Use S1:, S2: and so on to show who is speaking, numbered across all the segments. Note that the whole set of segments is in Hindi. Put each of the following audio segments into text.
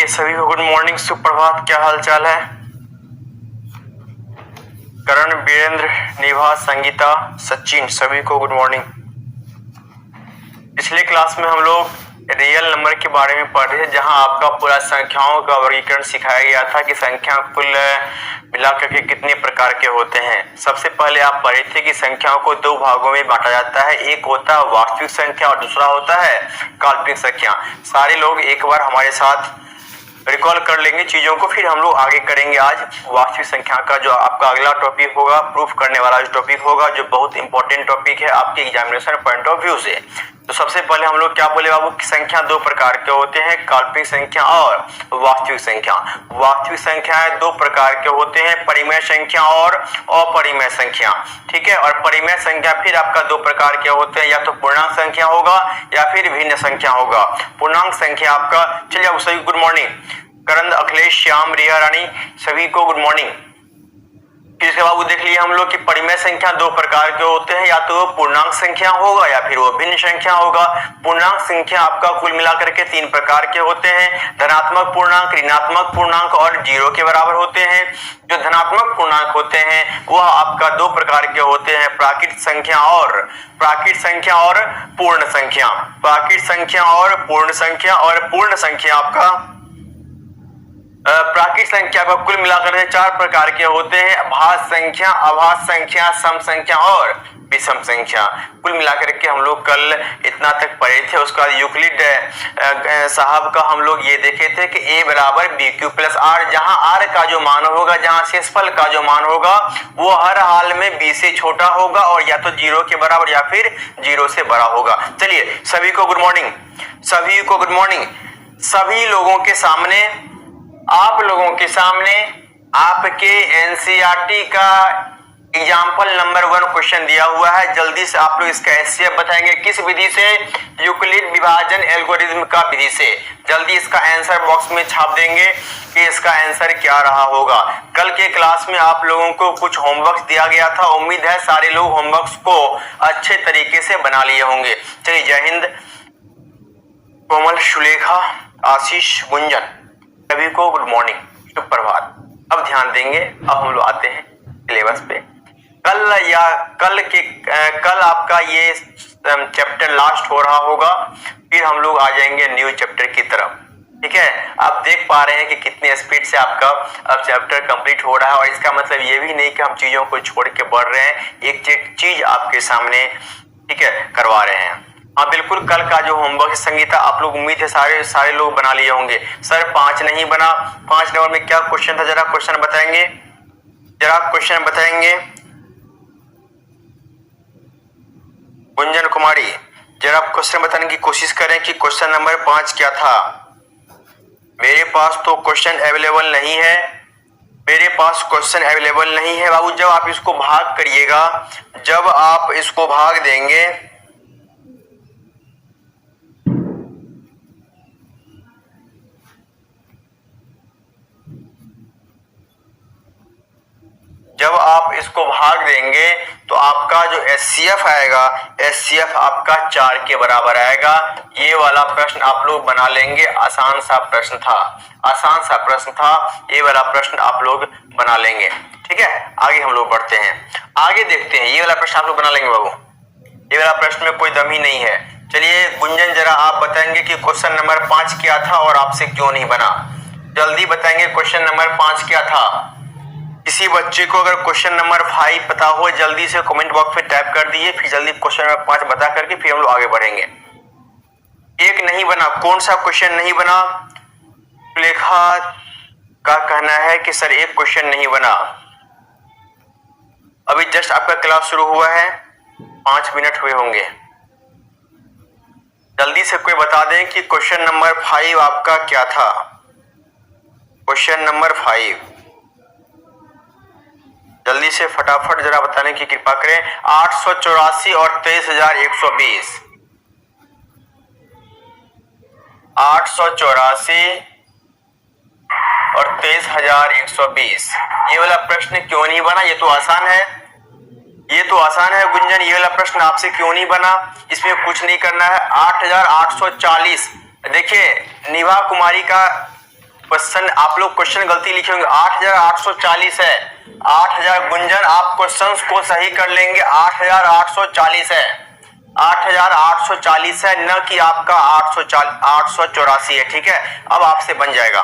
S1: चलिए सभी को गुड मॉर्निंग, सुप्रभात। क्या हाल चाल है? करण, वीरेंद्र, निभा, संगीता, सचिन, सभी को गुड मॉर्निंग। पिछले क्लास में हम लोग रियल नंबर के बारे में पढ़ रहे थे, जहां आपका पूरा संख्याओं का वर्गीकरण सिखाया गया था कि संख्या कुल मिलाकर के कितने प्रकार के होते हैं। सबसे पहले आप पढ़े थे कि संख्याओं को दो भागों में बांटा जाता है, एक होता है वास्तविक संख्या और दूसरा होता है काल्पनिक संख्या। सारे लोग एक बार हमारे साथ रिकॉल कर लेंगे चीजों को, फिर हम लोग आगे करेंगे। आज वास्तविक संख्या का जो आपका अगला टॉपिक होगा, प्रूफ करने वाला जो टॉपिक होगा, जो बहुत इंपॉर्टेंट टॉपिक है आपके एग्जामिनेशन पॉइंट ऑफ व्यू से। तो सबसे पहले हम लोग क्या बोले बाबू कि संख्या दो प्रकार के होते हैं, काल्पनिक संख्या और वास्तविक संख्या। वास्तविक संख्याएं दो प्रकार के होते हैं, परिमेय संख्या और अपरिमेय संख्या। ठीक है, और परिमेय संख्या फिर आपका दो प्रकार के होते हैं, या तो पूर्णांक संख्या होगा या फिर भिन्न संख्या होगा। पूर्णांक संख्या आपका, चलिए आप सभी गुड मॉर्निंग। करण, अखिलेश, श्याम, रिया रानी, सभी को गुड मॉर्निंग। इसके बाद देख लिए हम लोग कि परिमेय संख्या दो प्रकार के होते हैं, या तो वो पूर्णांक संख्या होगा या फिर वो भिन्न संख्या होगा। पूर्णांक संख्या आपका कुल मिलाकर के तीन प्रकार के होते हैं, धनात्मक पूर्णांक, ऋणात्मक पूर्णांक और जीरो के बराबर होते हैं। जो धनात्मक पूर्णांक होते हैं वह आपका दो प्रकार के होते हैं, प्राकृत संख्या और पूर्ण संख्या। प्राकृत संख्या और पूर्ण संख्या, और पूर्ण संख्या आपका प्राकृत संख्या को कुल मिलाकर के चार प्रकार के होते हैं, भाज्य संख्या, अभाज्य संख्या, सम संख्या और विषम संख्या। कुल मिलाकर के हम लोग कल इतना तक पढ़े थे। उसका यूक्लिड साहब का हम लोग ये देखे थे कि a बराबर बी क्यू प्लस आर, जहां आर का जो मान होगा, जहां शेषफल का जो मान होगा वो हर हाल में b से छोटा होगा और या तो जीरो के बराबर या फिर जीरो से बड़ा होगा। चलिए सभी को गुड मॉर्निंग, सभी को गुड मॉर्निंग। सभी लोगों के सामने, आप लोगों के सामने आपके एनसीईआरटी का एग्जाम्पल नंबर 1 क्वेश्चन दिया हुआ है। जल्दी से आप लोग इसका एचसीएफ बताएंगे, किस विधि से? यूक्लिड विभाजन एल्गोरिथम का विधि से। जल्दी इसका आंसर बॉक्स में छाप देंगे कि इसका आंसर क्या रहा होगा। कल के क्लास में आप लोगों को कुछ होमवर्क दिया गया था, उम्मीद है सारे लोग होमवर्क को अच्छे तरीके से बना लिए होंगे। चलिए, जय हिंद। कोमल, सुलेखा, आशीष, गुंजन, सभी को गुड मॉर्निंग, सुप्रभात। अब ध्यान देंगे, अब हम लोग आते हैं सिलेबस पे। कल आपका ये चैप्टर लास्ट हो रहा होगा, फिर हम लोग आ जाएंगे न्यू चैप्टर की तरफ। ठीक है, आप देख पा रहे हैं कि कितने स्पीड से आपका अब चैप्टर कंप्लीट हो रहा है, और इसका मतलब ये भी नहीं कि हम चीजों को छोड़ के बढ़ रहे हैं, एक चीज आपके सामने ठीक है करवा रहे हैं। हाँ बिल्कुल, कल का जो होमवर्क संगीता आप लोग उम्मीद है सारे लोग बना लिए होंगे। सर 5 नहीं बना, 5 नंबर में क्या क्वेश्चन था, जरा क्वेश्चन बताएंगे, जरा क्वेश्चन बताएंगे। गुंजन कुमारी, जरा आप क्वेश्चन बताने की कोशिश करें कि क्वेश्चन नंबर 5 क्या था। मेरे पास तो क्वेश्चन अवेलेबल नहीं है, मेरे पास क्वेश्चन अवेलेबल नहीं है बाबू। जब आप इसको भाग करिएगा, जब आप इसको भाग देंगे, जब आप इसको भाग देंगे तो आपका जो एचसीएफ आएगा, एचसीएफ आपका 4 के बराबर आएगा। ये वाला प्रश्न आप लोग बना लेंगे, आसान सा प्रश्न था, आसान सा प्रश्न था, ये वाला प्रश्न आप लोग बना लेंगे। ठीक है, आगे हम लोग बढ़ते हैं, आगे देखते हैं। ये वाला प्रश्न आप लोग बना लेंगे बाबू, ये वाला प्रश्न में कोई दम ही नहीं है। चलिए गुंजन, जरा आप बताएंगे कि क्वेश्चन नंबर 5 क्या था और आपसे क्यों नहीं बना। जल्दी बताएंगे क्वेश्चन नंबर 5 क्या था। किसी बच्चे को अगर क्वेश्चन नंबर 5 पता हो, जल्दी से कमेंट बॉक्स में टाइप कर दीजिए, फिर जल्दी क्वेश्चन नंबर 5 बता करके फिर हम लोग आगे बढ़ेंगे। एक नहीं बना, कौन सा क्वेश्चन नहीं बना? लेखा का कहना है कि सर एक क्वेश्चन नहीं बना। अभी जस्ट आपका क्लास शुरू हुआ है, 5 मिनट हुए होंगे। जल्दी से कोई बता दें कि क्वेश्चन नंबर 5 आपका क्या था। क्वेश्चन नंबर 5 जल्दी से फटाफट जरा बताने की कृपा करें। 884 और 23,120, 884 और 23,120, ये वाला प्रश्न क्यों नहीं बना? ये तो आसान है, ये तो आसान है गुंजन, ये वाला प्रश्न आपसे क्यों नहीं बना? इसमें कुछ नहीं करना है। 8,840, देखिए निभा कुमारी का क्वेश्चन आप लोग क्वेश्चन गलती लिखे होंगे, 8840 है। 8000 गुंजन आप क्वेश्चंस को सही कर लेंगे, 8840 है, 8840 है, न कि आपका 884 है। ठीक है, अब आपसे बन जाएगा,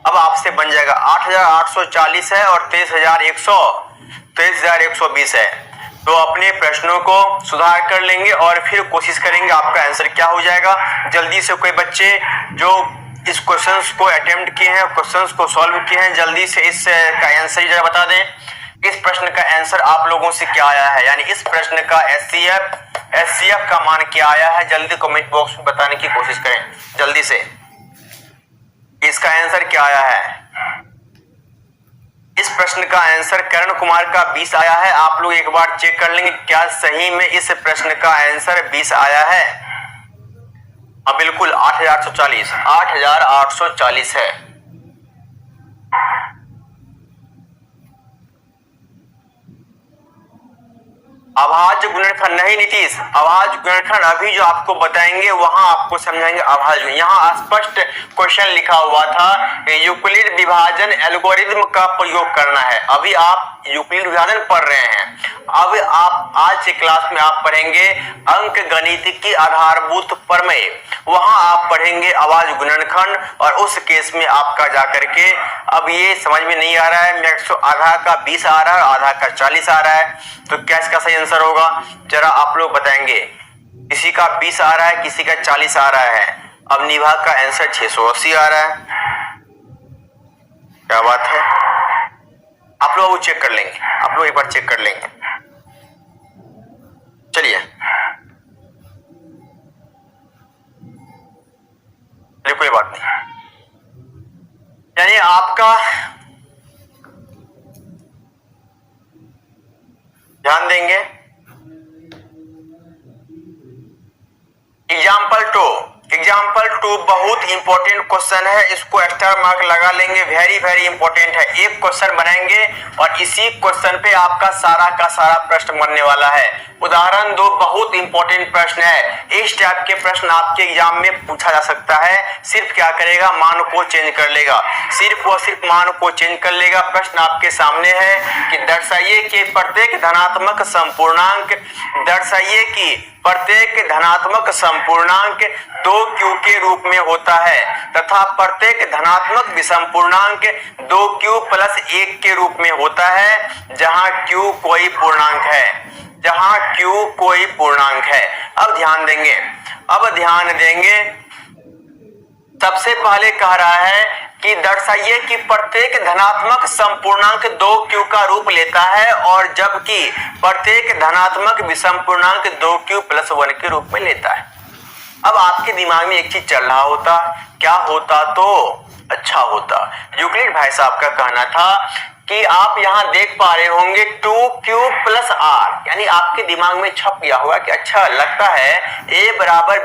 S1: अब आपसे बन जाएगा 8840 है और 23120 है। तो अपने प्रश्नों को सुधार कर लेंगे और फिर कोशिश करेंगे आपका आंसर क्या हो जाएगा। जल्दी से कोई बच्चे जो इस क्वेश्चंस को अटेम्प्ट किए हैं, क्वेश्चंस को सॉल्व किए हैं, जल्दी से इस का आंसर जरा बता दें। इस प्रश्न का आंसर आप लोगों से क्या आया है, यानी इस प्रश्न का एचसीएफ का मान क्या आया है, जल्दी कमेंट बॉक्स में बताने की कोशिश करें जल्दी से। इसका आंसर क्या आया है? इस प्रश्न का आंसर करण कुमार का 20 आया है। आप लोग एक बार चेक कर लेंगे क्या सही में इस प्रश्न का आंसर 20 आया है। हाँ बिल्कुल 8840 है। अभाज्य गुणनखंड नहीं नीतीश, अभाज्य गुणनखंड अभी जो आपको बताएंगे वहां आपको समझाएंगे अभाज्य। यहाँ स्पष्ट क्वेश्चन लिखा हुआ था यूक्लिड विभाजन एल्गोरिथम का प्रयोग करना है। अभी आप यूक्लिड विभाजन पढ़ रहे हैं, अब आप आज के क्लास में आप पढ़ेंगे अंक गणित की आधारभूत प्रमेय, वहां आप पढ़ेंगे अभाज्य गुणनखंड। और उस केस में आपका जाकर के अब ये समझ में नहीं आ रहा है, आधा का 20 आ रहा है, आधा का 40 आ रहा है, तो क्या इसका सही आंसर होगा जरा आप लोग बताएंगे। किसी का 20 आ रहा है, किसी का 40 आ रहा है। अब निभा का आंसर 680 आ रहा है। क्या बात है, आप लोग वो चेक कर लेंगे, आप लोग एक बार चेक कर लेंगे। चलिए कोई बात नहीं, यानी आपका ध्यान देंगे। एग्जाम्पल टू बहुत इंपॉर्टेंट क्वेश्चन है, इसको स्टार मार्क लगा लेंगे, वेरी वेरी इंपॉर्टेंट है। एक क्वेश्चन बनाएंगे और इसी क्वेश्चन पे आपका सारा का सारा प्रश्न बनने वाला है। उदाहरण 2 बहुत इंपॉर्टेंट प्रश्न है, इस टाइप के प्रश्न आपके एग्जाम में पूछा जा सकता है। सिर्फ क्या करेगा, मान को चेंज कर लेगा, सिर्फ और सिर्फ मान को चेंज कर लेगा। प्रश्न आपके सामने है कि दर्शाइए कि प्रत्येक धनात्मक संपूर्णांक, दर्शाइए कि प्रत्येक धनात्मक संपूर्णांक 2q के रूप में होता है तथा प्रत्येक धनात्मक विषम पूर्णांक 2q + 1 के रूप में होता है, जहां q कोई पूर्णांक है, जहां q कोई पूर्णांक है। अब ध्यान देंगे, सबसे पहले कह रहा है कि दर्शाइए कि प्रत्येक धनात्मक संपूर्णांक 2q का रूप लेता है और जबकि प्रत्येक धनात्मक विषम पूर्णांक 2q + 1 के रूप में लेता है। अब आपके दिमाग में एक चीज चल रहा होता, क्या होता तो अच्छा होता। यूक्लिड भाई साहब का कहना था कि आप यहां देख पा रहे होंगे 2q + r, यानी आपके दिमाग में छप गया होगा कि अच्छा लगता है a =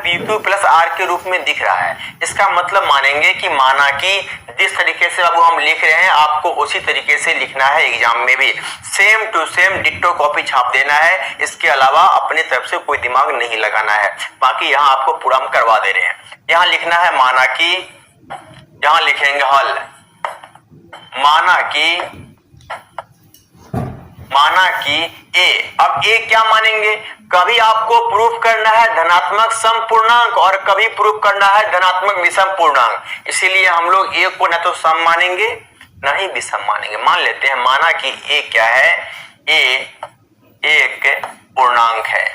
S1: bq + r के रूप में दिख रहा है। इसका मतलब मानेंगे कि माना कि जिस तरीके से अब हम लिख रहे हैं आपको उसी तरीके से लिखना है एग्जाम में भी, same to same ditto copy छाप देना है। इसके अलावा अपने तरफ से कोई दिमाग नहीं लगाना है। बाकी यहाँ आपको पूरा हम करवा दे रहे हैं। यहाँ लिखना है माना कि, यहाँ लिखेंगे हल, माना कि a। अब a क्या मानेंगे, कभी आपको प्रूफ करना है धनात्मक सम पूर्णांक और कभी प्रूफ करना है धनात्मक विषम पूर्णांक, इसीलिए हम लोग a को न तो सम मानेंगे न ही विषम मानेंगे। मान लेते हैं माना कि a क्या है, a एक पूर्णांक है।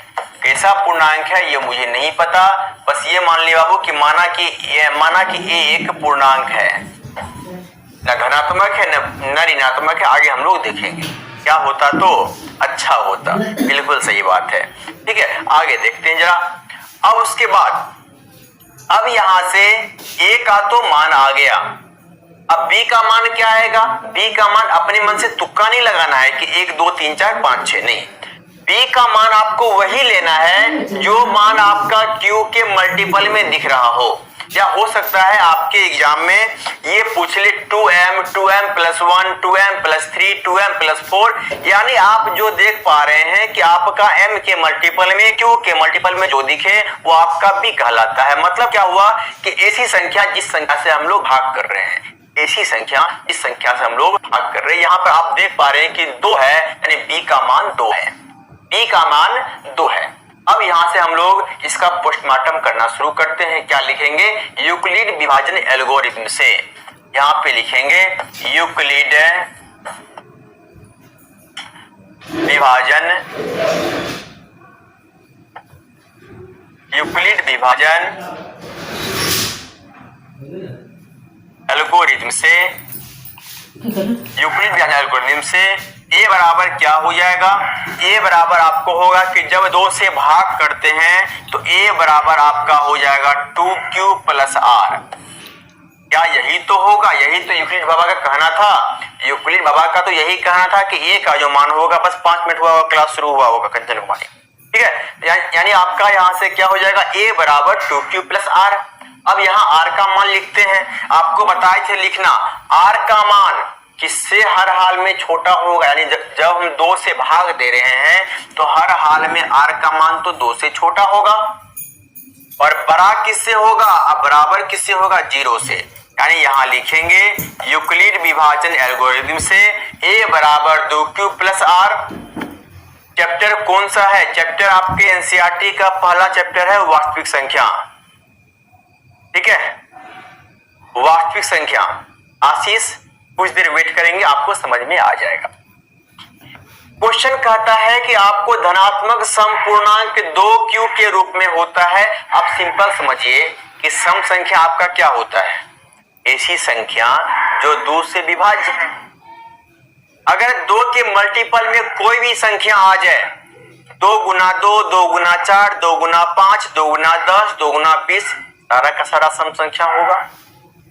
S1: कैसा पूर्णांक है ये मुझे नहीं पता, बस ये मान लिया बाबू कि माना कि a एक पूर्णांक है, न धनात्मक है न ऋणात्मक है। आगे हम लोग देखेंगे क्या होता तो अच्छा होता, बिल्कुल सही बात है। ठीक है, आगे देखते हैं जरा। अब उसके बाद अब यहां से a का तो मान आ गया, अब b का मान क्या आएगा, b का मान अपने मन से तुक्का नहीं लगाना है कि 1 2 3 4 5 6, नहीं, b का मान आपको वही लेना है जो मान आपका q के मल्टीपल में दिख रहा हो। या हो सकता है आपके एग्जाम में ये पूछ ले 2m + 1 2m + 3 2m + 4, यानी आप जो देख पा रहे हैं कि आपका m के मल्टीपल में q के मल्टीपल में जो दिखे वो आपका b कहलाता है। मतलब क्या हुआ कि ऐसी संख्या जिस संख्या से हम लोग भाग कर रहे हैं, ऐसी संख्या, इस संख्या से हम लोग भाग कर रहे हैं। यहाँ पर आप देख पा रहे हैं कि 2 है, यानी b का मान 2 है, b का मान 2 है। अब यहाँ से हम लोग इसका पोस्टमार्टम करना शुरू करते हैं। क्या लिखेंगे? यूक्लिड विभाजन एल्गोरिथम से। यहाँ पे लिखेंगे यूक्लिड विभाजन एल्गोरिथम से, यूक्लिड विभाजन एल्गोरिथम से a बराबर क्या हो जाएगा? a बराबर आपको होगा कि जब 2 से भाग करते हैं तो a बराबर आपका हो जाएगा 2q प्लस r। क्या यही तो होगा? यही तो यूक्लिड बाबा का कहना था। यूक्लिड बाबा का तो यही कहना था कि a का जो मान होगा, बस 5 मिनट हुआ होगा, क्लास शुरू हुआ होगा कंचन कुमारी, ठीक है। यानी आपका यहाँ से क्या हो जाएगा? a बराबर 2q प्लस r। अब यहाँ r का मान लिखते हैं। आपको बताए थे लिखना r का मान किससे हर हाल में छोटा होगा, यानी जब हम 2 से भाग दे रहे हैं तो हर हाल में r का मान तो 2 से छोटा होगा। और बड़ा किससे होगा? अब बराबर किससे होगा? 0 से। यानी यहाँ लिखेंगे यूक्लिड विभाजन एल्गोरिथम से a बराबर 2q प्लस r। चैप्टर कौन सा है? चैप्टर आपके एनसीईआरटी का पहला चैप्टर है वास्तविक संख्या, ठीक है, वास्तविक संख्या। आशीष कुछ देर वेट करेंगे, आपको समझ में आ जाएगा। क्वेश्चन कहता है कि आपको धनात्मक सम पूर्णांक 2q के रूप में होता है। आप सिंपल समझिए कि सम संख्या आपका क्या होता है? ऐसी संख्या जो 2 से विभाज्य है। अगर 2 के मल्टीपल में कोई भी संख्या आ जाए, 2 गुना 2, 2 गुना 4, 2 गुना 5, 2 गुना 10, 2 गुना 20, सारा का सारा सम संख्या होगा।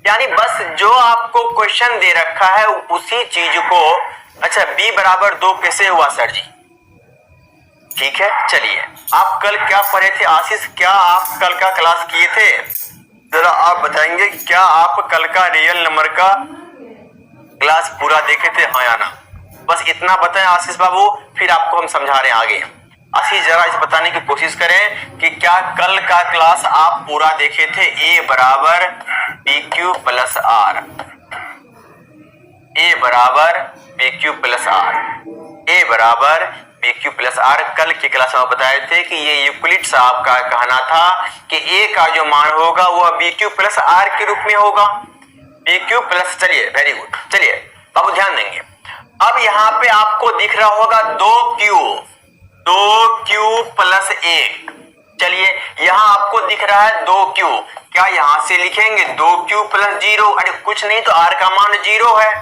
S1: यानी बस जो आपको क्वेश्चन दे रखा है उसी चीज को। अच्छा, b बराबर 2 कैसे हुआ सर जी? ठीक है, चलिए आप कल क्या पढ़े थे? आशीष, क्या आप कल का क्लास किए थे? जरा आप बताएंगे क्या आप कल का रियल नंबर का क्लास पूरा देखे थे, हाँ या ना? बस इतना बताएं आशीष बाबू, फिर आपको हम समझा रहे हैं आगे। आशीष जरा इस बताने की कोशिश करें कि क्या कल का क्लास आप पूरा देखे थे? a बराबर pq प्लस r, a बराबर pq प्लस r, a बराबर pq प्लस r। कल की क्लास में बताए थे कि ये यूक्लिड साहब का कहना था कि a का जो मान होगा वह bq प्लस r के रूप में होगा। pq प्लस, चलिए वेरी गुड, चलिए बाबू ध्यान देंगे। अब यहाँ पे आपको दिख रहा होगा 2q प्लस 1। चलिए यहाँ आपको दिख रहा है 2q, क्या यहाँ से लिखेंगे 2q प्लस 0? अरे कुछ नहीं तो r का मान 0 है,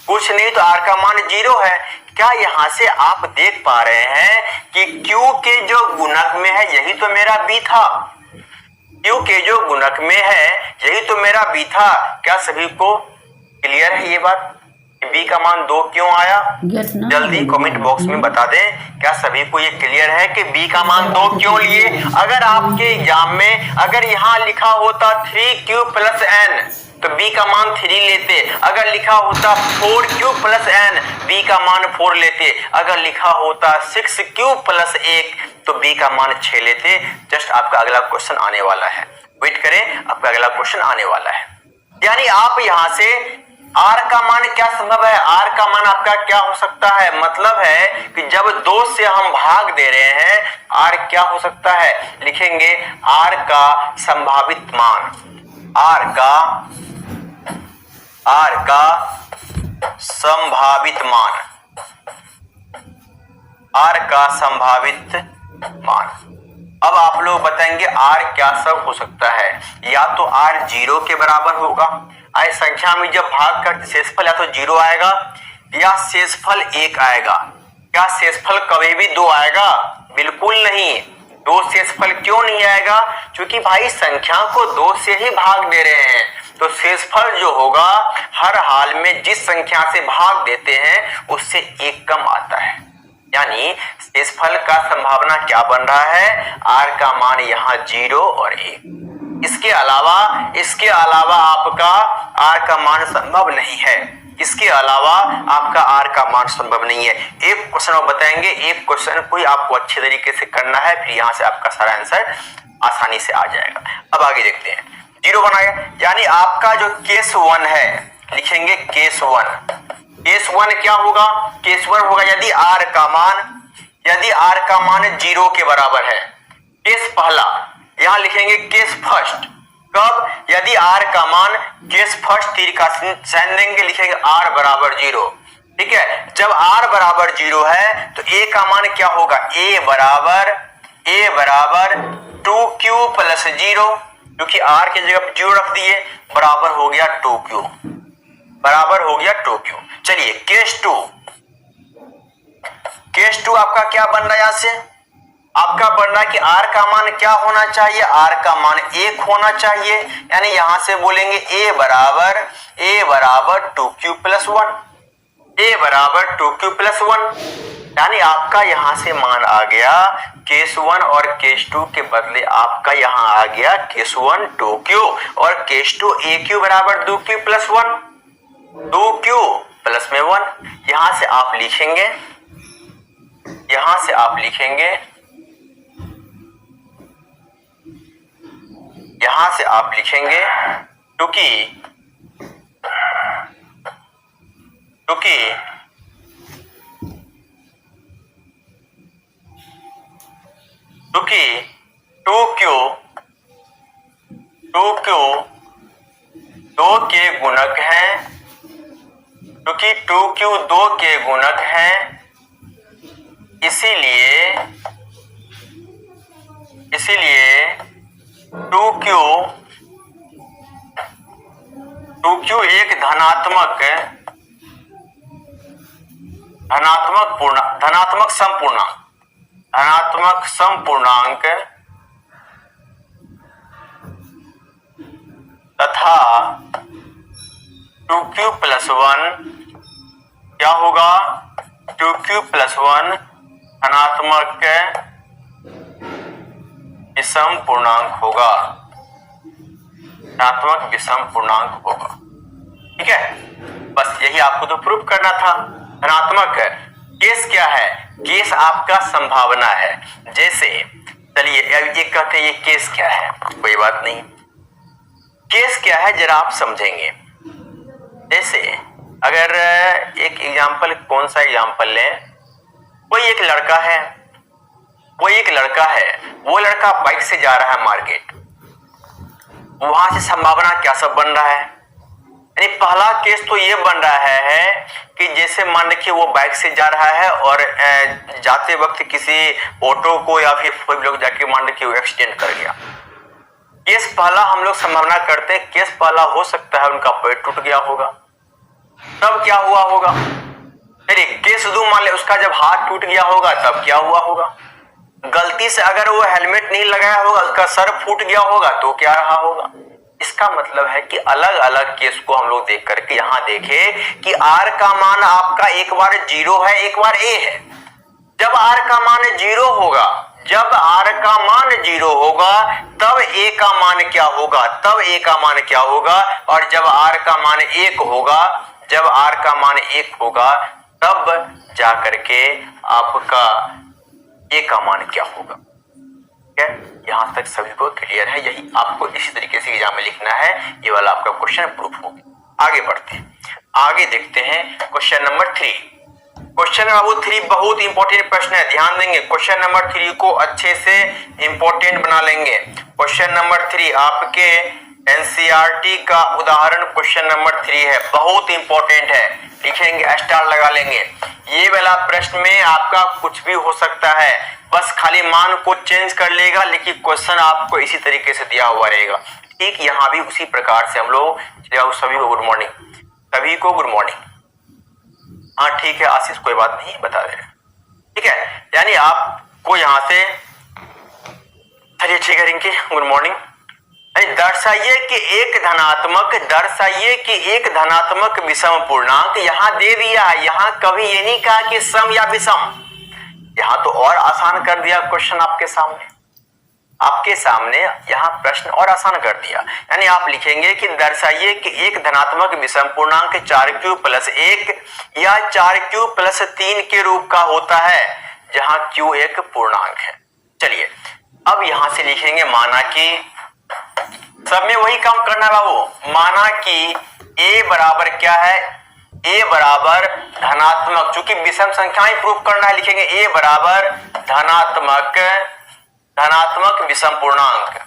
S1: कुछ नहीं तो r का मान 0 है। क्या यहाँ से आप देख पा रहे हैं कि q के जो गुणक में है यही तो मेरा b था, q के जो गुणक में है यही तो मेरा b था। क्या सभी को क्लियर है ये बात? b का मान 2 क्यों आया? जल्दी कमेंट बॉक्स में बता दें, क्या सभी को ये क्लियर है कि b का मान 2 क्यों लिए? अगर आपके एग्जाम में अगर यहाँ लिखा होता 3q प्लस n तो b का मान 3 लेते। अगर लिखा होता 4q प्लस n, b का मान 4 लेते। अगर लिखा होता 6q प्लस 1 तो b का मान 6 लेते। जस्ट आपका अगला क्वेश्चन आने वाला है, वेट करें, आपका अगला क्वेश्चन आने वाला है। यानी आप यहाँ से r का मान क्या संभव है? r का मान आपका क्या हो सकता है? मतलब है कि जब 2 से हम भाग दे रहे हैं, r क्या हो सकता है? लिखेंगे r का संभावित मान, r का संभावित मान, r का संभावित मान। अब आप लोग बताएंगे r क्या सब हो सकता है? या तो r 0 के बराबर होगा, आई संख्या में जब भाग करते शेषफल या तो 0 आएगा या शेषफल 1 आएगा। क्या शेषफल कभी भी 2 आएगा? बिल्कुल नहीं। 2 शेषफल क्यों नहीं आएगा? क्योंकि भाई संख्या को 2 से ही भाग दे रहे हैं, तो शेषफल जो होगा हर हाल में जिस संख्या से भाग देते हैं उससे 1 कम आता है। यानी शेषफल का संभावना क्या बन रहा है? r का मान यहाँ 0 और 1। इसके अलावा आपका r का मान संभव नहीं है। इसके अलावा आपका r का मान संभव नहीं है। एक क्वेश्चन और बताएंगे, एक क्वेश्चन को आपको अच्छे तरीके से करना है, फिर यहाँ से आपका सारा आंसर आसानी से आ जाएगा। अब आगे देखते हैं। 0 बनाया, यानी आपका जो केस 1 है, लिखेंगे केस 1। केस 1 क्या होगा? केस 1 होगा यदि r का मान 0 के बराबर है। केस पहला, यहां लिखेंगे केस फर्स्ट। कब? यदि r का मान, केस फर्स्ट तीर का साइन देंगे, लिखेंगे r बराबर 0। ठीक है, जब r बराबर 0 है तो a का मान क्या होगा? a बराबर 2q प्लस 0, क्योंकि r की जगह 0 रख दिए, बराबर हो गया 2q, बराबर हो गया 2q। चलिए केस 2 आपका क्या बन रहा है? यहां से आपका बन रहा है कि r का मान क्या होना चाहिए? r का मान 1 होना चाहिए, यानी यहां से बोलेंगे a बराबर 2q प्लस 1, a बराबर 2q प्लस 1, यानी आपका यहां से मान आ गया केस 1 और केस 2 के बदले आपका यहां आ गया केस 1 2q और केस 2 aq बराबर 2q प्लस 1, 2q प्लस में 1। यहां से आप लिखेंगे क्योंकि 2q 2 के गुणक है, क्योंकि 2q 2 के गुणक है, इसीलिए 2q एक धनात्मक समपूर्णांक तथा 2q प्लस 1 क्या होगा? 2q प्लस 1 धनात्मक विषम पूर्णांक होगा, ठीक है। बस यही आपको तो प्रूफ करना था। धनात्मक केस क्या है? केस आपका संभावना है। जैसे चलिए अब ये कहते हैं ये केस क्या है, कोई बात नहीं। केस क्या है जरा आप समझेंगे। जैसे अगर एक एग्जांपल, कौन सा एग्जांपल लें? कोई एक लड़का है, वो लड़का बाइक से जा रहा है मार्केट, वहां से संभावना क्या सब बन रहा है? यानी पहला केस तो ये बन रहा है कि जैसे मान रखिए वो बाइक से जा रहा है और जाते वक्त किसी ऑटो को या फिर कोई लोग जाके मान रखिए वो एक्सीडेंट कर गया। केस पहला हम लोग संभावना करते हैं, केस पहला हो सकता है उनका पैर टूट गया होगा, तब क्या हुआ होगा? चलिए केस 2 मान ले उसका जब हाथ टूट गया होगा तब क्या हुआ होगा? गलती से अगर वो हेलमेट नहीं लगाया होगा, उसका सर फूट गया होगा तो क्या रहा होगा? इसका मतलब है कि अलग अलग केस को हम लोग देख करके यहां देखें कि r का मान आपका एक बार 0 है, एक बार a है। जब r का मान 0 होगा, तब a का मान क्या होगा? और जब r का मान 1 होगा, तब जा करके आपका a का मान क्या होगा? यहां तक सभी को क्लियर है? यही आपको इसी तरीके से एग्जाम में लिखना है। ये वाला आपका क्वेश्चन प्रूफ हो गया। आगे बढ़ते हैं, आगे देखते हैं क्वेश्चन नंबर 3। क्वेश्चन नंबर 3 बहुत इंपॉर्टेंट प्रश्न है, ध्यान देंगे। क्वेश्चन नंबर 3 को अच्छे से इंपॉर्टेंट बना लेंगे। क्वेश्चन नंबर 3 आपके एनसीईआरटी का उदाहरण क्वेश्चन नंबर 3 है, बहुत इंपॉर्टेंट है। लिखेंगे स्टार लगा लेंगे। ये वाला प्रश्न में आपका कुछ भी हो सकता है, बस खाली मान को चेंज कर लेगा, लेकिन क्वेश्चन आपको इसी तरीके से दिया हुआ रहेगा। ठीक यहाँ भी उसी प्रकार से हम लोग सभी को गुड मॉर्निंग। हाँ ठीक है आशीष, कोई बात नहीं, बता दे रहे। ठीक है, यानी आपको यहाँ से चलिए ठीक है रिंकी, गुड मॉर्निंग। दर्शाइए कि एक धनात्मक विषम पूर्णांक यहाँ दे दिया है। यहाँ कभी ये नहीं कहा कि सम या विषम, यहाँ तो और आसान कर दिया क्वेश्चन आपके सामने यहाँ प्रश्न और आसान कर दिया। यानी आप लिखेंगे कि दर्शाइए कि एक धनात्मक विषम पूर्णांक 4q प्लस 1 या 4q प्लस 3 के रूप का होता है, जहां q एक पूर्णांक है। चलिए अब यहां से लिखेंगे माना कि, सब में वही काम करना है बाबू। माना कि ए बराबर क्या है, ए बराबर धनात्मक, चूंकि विषम संख्याएं प्रूव करना है, लिखेंगे ए बराबर धनात्मक विषम पूर्णांक।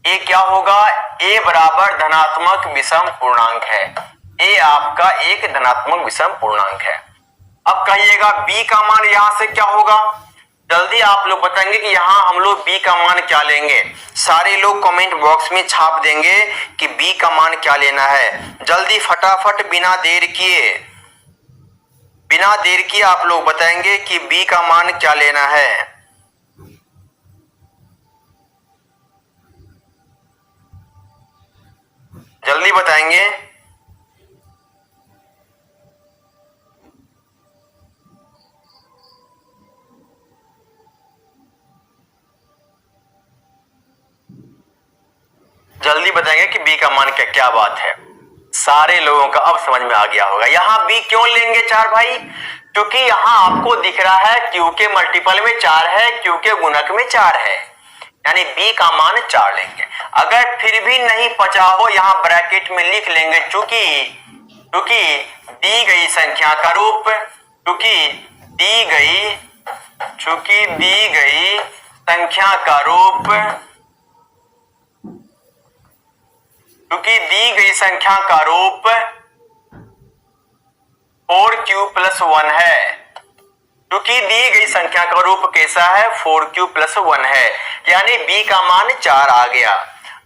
S1: ए क्या होगा, ए बराबर धनात्मक विषम पूर्णांक है। ए आपका एक धनात्मक विषम पूर्णांक है। अब कहिएगा बी का मान यहां से क्या होगा, जल्दी आप लोग बताएंगे कि यहां हम लोग बी का मान क्या लेंगे। सारे लोग कमेंट बॉक्स में छाप देंगे कि बी का मान क्या लेना है। जल्दी फटाफट बिना देर किए आप लोग बताएंगे कि बी का मान क्या लेना है। जल्दी बताएंगे। जल्दी बताएंगे कि बी का मान क्या बात है। सारे लोगों का अब समझ में आ गया होगा। यहां बी क्यों लेंगे 4 भाई, क्योंकि यहां आपको दिख रहा है क्यू के मल्टीपल में 4 है, क्यू के गुणक में 4 है, यानी बी का मान 4 लेंगे। अगर फिर भी नहीं पचा हो, यहां ब्रैकेट में लिख लेंगे क्योंकि दी गई संख्या का रूप, चूंकि दी गई संख्या का रूप, क्योंकि दी गई संख्या का रूप 4q+1 है, क्योंकि दी गई संख्या का रूप कैसा है, 4q+1 है, यानी b का मान 4 आ गया।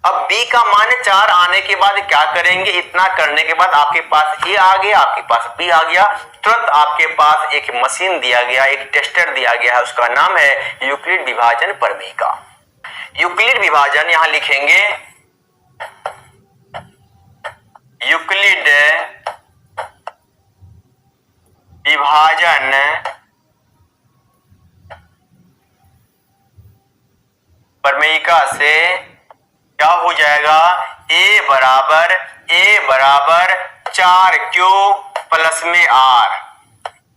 S1: अब b का मान 4 आने के बाद क्या करेंगे, इतना करने के बाद आपके पास a आ गया, आपके पास b आ गया, तुरंत आपके पास एक मशीन दिया गया, एक टेस्टर दिया गया है, उसका नाम है यूक्लिड विभाजन प्रमेय का। यूक्लिड विभाजन यहां लिखेंगे, यूक्लिड विभाजन प्रमेयिका से क्या हो जाएगा, a बराबर 4q प्लस में r,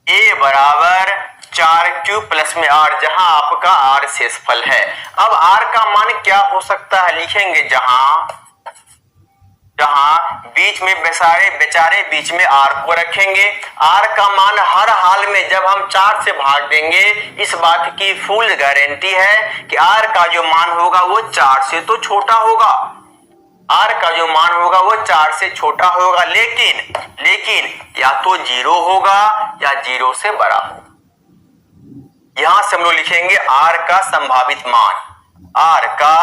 S1: a बराबर 4q प्लस में r, जहां आपका r शेषफल है। अब r का मान क्या हो सकता है, लिखेंगे जहां बीच में बेचारे बीच में r को रखेंगे। r का मान हर हाल में जब हम 4 से भाग देंगे, इस बात की फुल गारंटी है कि r का जो मान होगा वो 4 से तो छोटा होगा, r का जो मान होगा वो 4 से छोटा होगा, लेकिन या तो 0 होगा या 0 से बड़ा होगा। यहां से हम लोग लिखेंगे r का संभावित मान, r का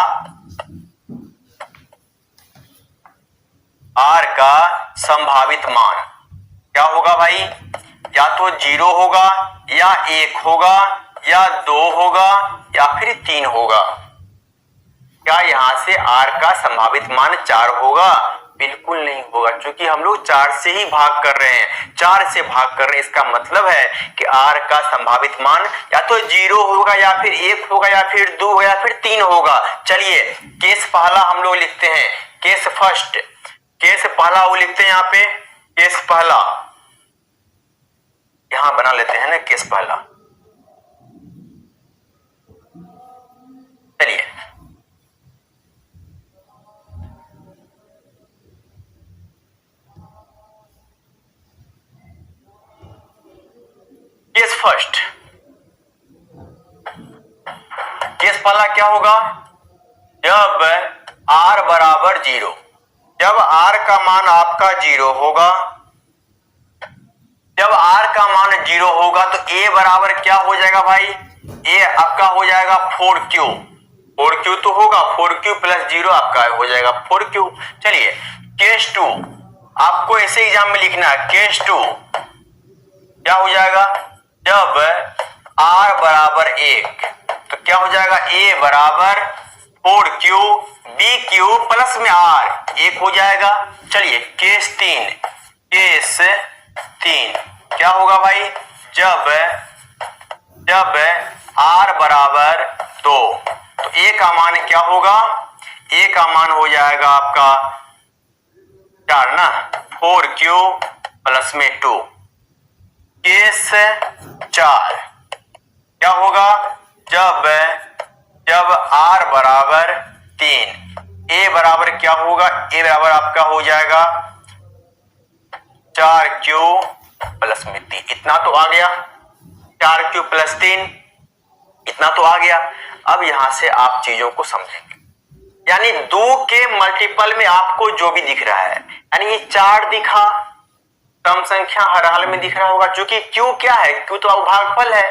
S1: संभावित मान क्या होगा भाई, या तो 0 होगा या 1 होगा या 2 होगा या फिर 3 होगा। क्या यहां से r का संभावित मान 4 होगा, बिल्कुल नहीं होगा, क्योंकि हम लोग 4 से ही भाग कर रहे हैं, 4 से भाग कर रहे हैं, इसका मतलब है कि r का संभावित मान या तो 0 होगा या फिर 1 होगा या फिर 2 होगा या फिर 3 होगा। चलिए केस पहला हम लोग लिखते हैं, केस पहला वो लिखते हैं, यहाँ पे केस पहला यहां बना लेते हैं ना, केस पहला। चलिए केस फर्स्ट, केस पहला क्या होगा, जब r बराबर 0, जब r का मान आपका 0 होगा, जब r का मान 0 होगा तो a बराबर क्या हो जाएगा भाई, a आपका हो जाएगा 4q तो होगा, 4q + 0 आपका हो जाएगा 4q। चलिए केस 2 आपको ऐसे एग्जाम में लिखना है, केस 2 क्या हो जाएगा, जब r बराबर 1 तो क्या हो जाएगा, a बराबर 4q bq प्लस में r 1 हो जाएगा। चलिए केस 3 क्या होगा भाई, जब r बराबर 2 तो a का मान क्या होगा, a का मान हो जाएगा आपका 4 ना, 4q प्लस में 2। केस 4 क्या होगा, जब r बराबर 3, a बराबर क्या होगा, a बराबर आपका हो जाएगा 4q प्लस में 3, इतना तो आ गया। 4q प्लस 3, इतना तो आ गया। अब यहां से आप चीजों को समझेंगे, यानी 2 के मल्टीपल में आपको जो भी दिख रहा है, यानी ये 4 दिखा, सम संख्या हर हाल में दिख रहा होगा, क्योंकि q क्या है, q तो अभागफल है।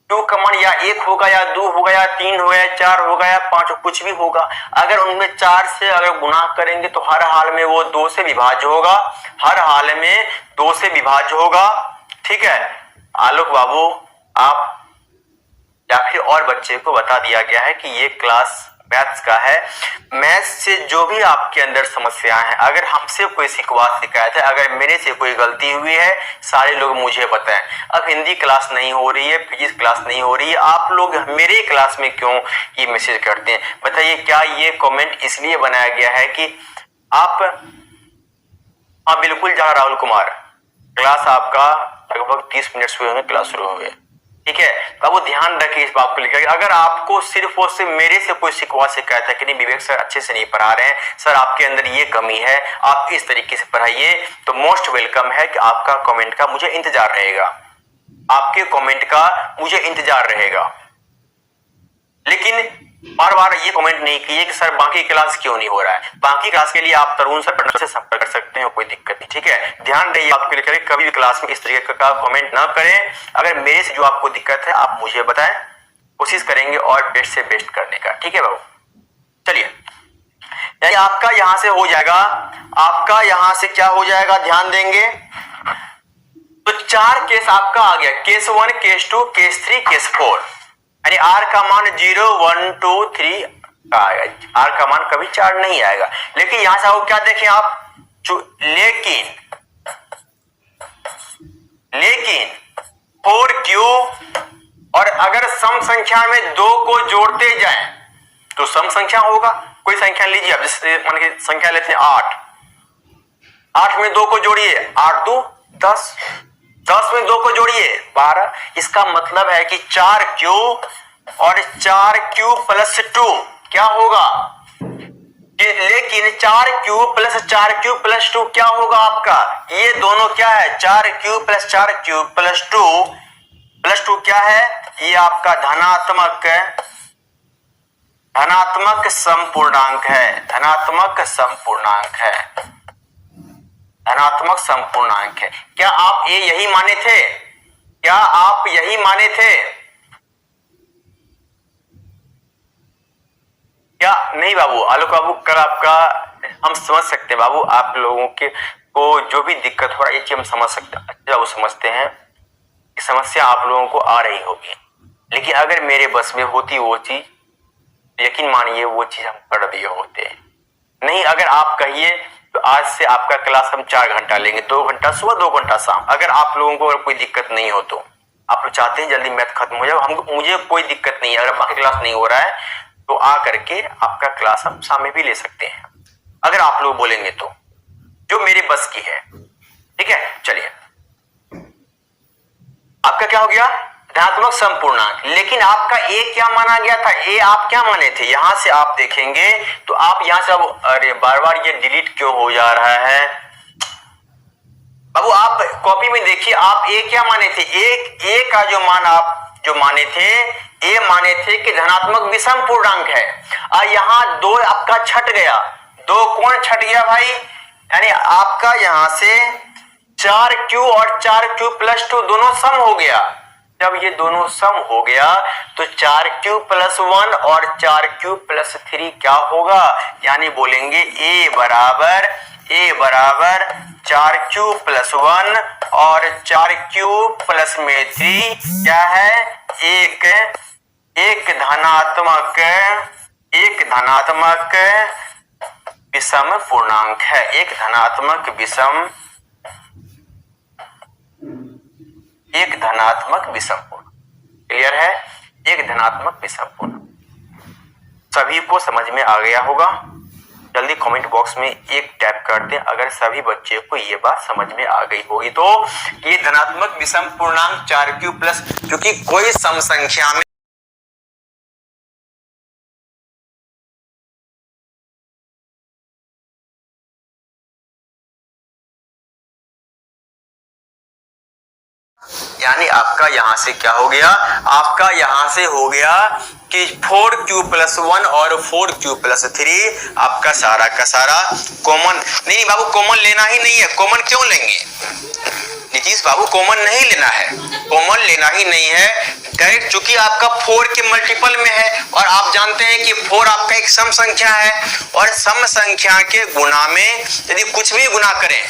S1: q का मान या 1 होगा या 2 होगा या 3 होगा या 4 होगा या 5, कुछ भी होगा। अगर उनमें 4 से अगर गुणा करेंगे तो हर हाल में वो 2 से विभाज्य होगा, हर हाल में 2 से विभाज्य होगा। ठीक है, आलोक बाबू आप या फिर और बच्चे को बता दिया गया है कि ये क्लास मैथ्स का है। मैथ्स से जो भी आपके अंदर समस्याएं हैं, अगर हमसे कोई शिकायत है, अगर मेरे से कोई गलती हुई है, सारे लोग मुझे बताएं। अब हिंदी क्लास नहीं हो रही है, फिजिक्स क्लास नहीं हो रही है, आप लोग मेरे क्लास में क्यों ये मैसेज करते हैं बताइए? क्या ये कमेंट इसलिए बनाया गया है कि आप, हाँ बिल्कुल जहाँ राहुल कुमार, क्लास आपका लगभग 30 मिनट से होंगे, क्लास शुरू हो गए। ठीक है, अब वो ध्यान रखिए इस बात को लेकर, अगर आपको सिर्फ और सिर्फ मेरे से कोई शिकायत है कि नहीं विवेक सर अच्छे से नहीं पढ़ा रहे हैं, सर आपके अंदर ये कमी है, आप इस तरीके से पढ़ाइए, तो मोस्ट वेलकम है कि आपका कमेंट का मुझे इंतजार रहेगा, आपके कमेंट का मुझे इंतजार रहेगा। लेकिन बार बार ये कमेंट नहीं किए कि सर बाकी क्लास क्यों नहीं हो रहा है। बाकी क्लास के लिए आप तरुण सर पटना से संपर्क कर सकते हैं, कोई दिक्कत नहीं। ठीक है, ध्यान रहिए आपके लिए, कभी भी क्लास में इस तरीके का कमेंट ना करें। अगर मेरे से जो आपको दिक्कत है आप मुझे बताएं, कोशिश करेंगे और बेस्ट से बेस्ट करने का। ठीक है बाबू, चलिए, यानी आपका यहां से हो जाएगा, आपका यहां से क्या हो जाएगा, ध्यान देंगे तो 4 केस आपका आ गया, केस 1, केस 2, केस 3, केस 4, यानी आर का मान 0, 1, 2, 3 का आएगा। आर का मान कभी 4 नहीं आएगा। लेकिन यहां से आओ, क्या देखें आप, लेकिन 4q, और अगर सम संख्या में 2 को जोड़ते जाएं तो सम संख्या होगा। कोई संख्या लीजिए आप, जैसे मान के संख्या लेते हैं 8, 8 में 2 को जोड़िए, 8 2 10, 10 में 2 को जोड़िए 12। इसका मतलब है कि 4q और 4q प्लस 2 क्या होगा, लेकिन 4q प्लस 4q प्लस 2 क्या होगा आपका, ये दोनों क्या है, 4q प्लस 4q प्लस 2 क्या है, ये आपका धनात्मक समपूर्णांक है, धनात्मक समपूर्णांक है, धनात्मक समपूर्णांक है। क्या आप ये यही माने थे, क्या आप यही माने थे, क्या नहीं बाबू? आलोक बाबू कल आपका हम समझ सकते हैं बाबू, आप लोगों के को जो भी दिक्कत हो रहा है ये चीज हम समझ सकते हैं, अच्छा बाबू समझते हैं कि समस्या आप लोगों को आ रही होगी, लेकिन अगर मेरे बस में होती वो चीज, यकीन मानिए वो चीज हम कर दिए होते। नहीं, अगर आप कहिए तो आज से आपका क्लास हम 4 घंटा लेंगे, 2 घंटा सुबह 2 घंटा शाम। अगर आप लोगों को अगर कोई दिक्कत नहीं हो तो, आप लोग चाहते हैं जल्दी मैथ खत्म हो जाए, हमको मुझे कोई दिक्कत नहीं है, अगर बाकी क्लास नहीं हो रहा है तो आ करके आपका क्लास हम शाम में भी ले सकते हैं, अगर आप लोग बोलेंगे तो, जो मेरे बस की है। ठीक है, चलिए, आपका क्या हो गया, धनात्मक समपूर्णांक। लेकिन आपका ए क्या माना गया था, ए आप क्या माने थे, यहां से आप देखेंगे तो आप यहां से, अब अरे बार बार ये डिलीट क्यों हो जा रहा है बाबू, आप कॉपी में देखिए, आप ए क्या माने थे, ए का जो मान आप जो माने थे, ए माने थे कि धनात्मक विषम पूर्णांक है, और यहां 2 आपका छट गया, 2 कौन छट गया भाई, यानी आपका यहां से 4q और 4q प्लस 2 दोनों सम हो गया। जब ये दोनों सम हो गया तो 4q प्लस 1 और 4q प्लस 3 क्या होगा, यानी बोलेंगे a बराबर 4q प्लस 1 और 4q प्लस में 3 क्या है, एक धनात्मक विषम पूर्णांक है, एक धनात्मक विषम पूर्णांक। क्लियर है, एक धनात्मक विषम पूर्णांक। सभी को समझ में आ गया होगा? जल्दी कमेंट बॉक्स में एक टैप कर दें अगर सभी बच्चे को ये बात समझ में आ गई होगी तो, ये धनात्मक विषम पूर्णांक 4q प्लस, क्योंकि कोई सम संख्या में यानी आपका यहां से क्या हो गया, आपका यहां से हो गया कि 4q+1 और 4q+3 आपका सारा का सारा कॉमन। नहीं बाबू कॉमन लेना ही नहीं है, कॉमन क्यों लेंगे नीतीश बाबू, कॉमन नहीं लेना है, कॉमन लेना ही नहीं है डायरेक्ट, चूंकि आपका 4 के मल्टीपल में है और आप जानते हैं कि 4 आपका एक सम संख्या है और सम संख्या के गुणा में यदि कुछ भी गुणा करें,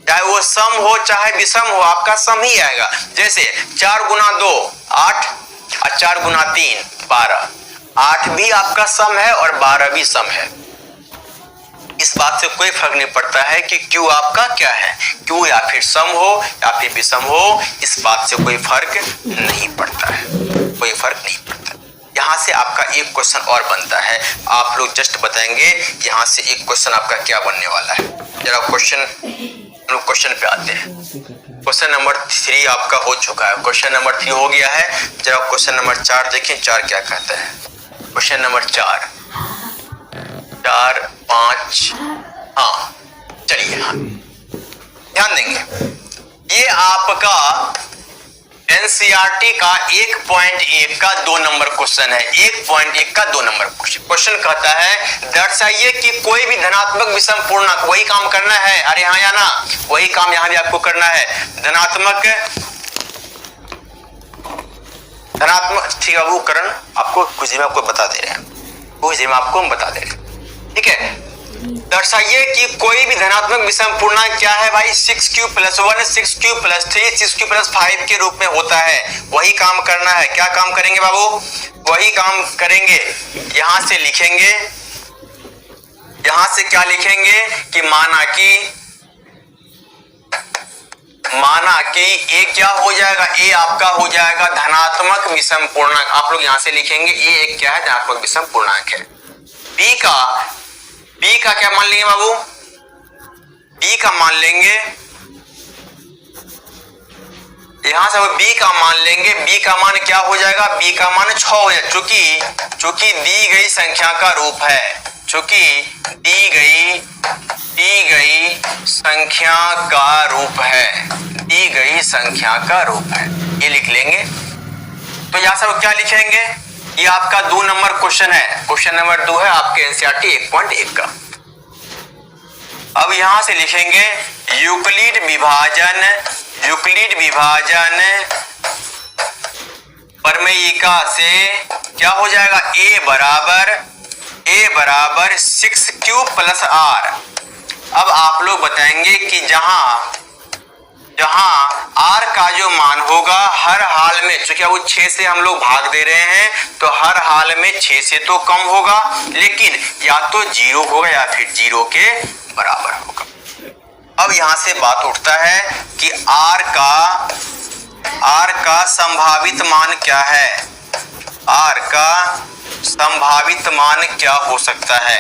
S1: चाहे वो सम हो चाहे विषम हो, आपका सम ही आएगा। जैसे 4 गुना 2 8 और 4 गुना 3 12, 8 भी आपका सम है और 12 भी सम है। इस बात से कोई फर्क नहीं पड़ता है कि क्यू आपका क्या है, क्यू या फिर सम हो या फिर विषम हो, इस बात से कोई फर्क नहीं पड़ता है, कोई फर्क नहीं पड़ता। यहां से आपका एक क्वेश्चन और बनता है, आप लोग जस्ट बताएंगे यहां से एक क्वेश्चन आपका क्या बनने वाला है। जरा क्वेश्चन पे आते हैं। क्वेश्चन नंबर 3 आपका हो चुका है, क्वेश्चन नंबर 3 हो गया है। जरा क्वेश्चन नंबर 4 देखें, 4 क्या कहता है। क्वेश्चन नंबर 4 5, हाँ चलिए, हाँ ध्यान देंगे, ये आपका एनसीईआरटी का 1.1 का 2 नंबर क्वेश्चन है। 1.1 का 2 नंबर क्वेश्चन कहता है दर्शाइए कि कोई भी धनात्मक विषम पूर्णांक, वही काम करना है, अरे हाँ या ना, वही काम यहां भी आपको करना है। धनात्मक ठीक है, वो करण आपको कुछ में आपको बता दे रहे हैं, कुछ में आपको हम बता दे रहे हैं, ठीक है। दर्शाइए कि कोई भी धनात्मक विषम पूर्णांक क्या है भाई, 6q+1 6q+3 6q+5 के रूप में होता है। वही काम करना है, क्या काम करेंगे बाबू, वही काम करेंगे। यहां से लिखेंगे, यहां से क्या लिखेंगे कि माना कि ए क्या हो जाएगा, ए आपका हो जाएगा धनात्मक विषम पूर्णांक। आप लोग यहां से लिखेंगे ए एक क्या है, धनात्मक विषम पूर्णांक है। बी का क्या मान लेंगे बाबू, बी का मान लेंगे, यहां से बी का मान लेंगे। बी का मान क्या हो जाएगा, बी का मान 6 हो जाएगा, चूंकि दी गई संख्या का रूप है, चूंकि दी गई संख्या का रूप है, दी गई संख्या का रूप है, ये लिख लेंगे। तो यहां से क्या लिखेंगे, ये आपका 2 नंबर क्वेश्चन है, क्वेश्चन नंबर 2 है आपके एनसीईआरटी 1.1 का। अब यहां से लिखेंगे यूक्लिड विभाजन प्रमेयिका से क्या हो जाएगा, a बराबर 6q+r। अब आप लोग बताएंगे कि जहां r का जो मान होगा हर हाल में, चूंकि वो 6 से हम लोग भाग दे रहे हैं तो हर हाल में 6 से तो कम होगा, लेकिन या तो 0 होगा या फिर 0 के बराबर होगा। अब यहां से बात उठता है कि r का संभावित मान क्या है, r का संभावित मान क्या हो सकता है,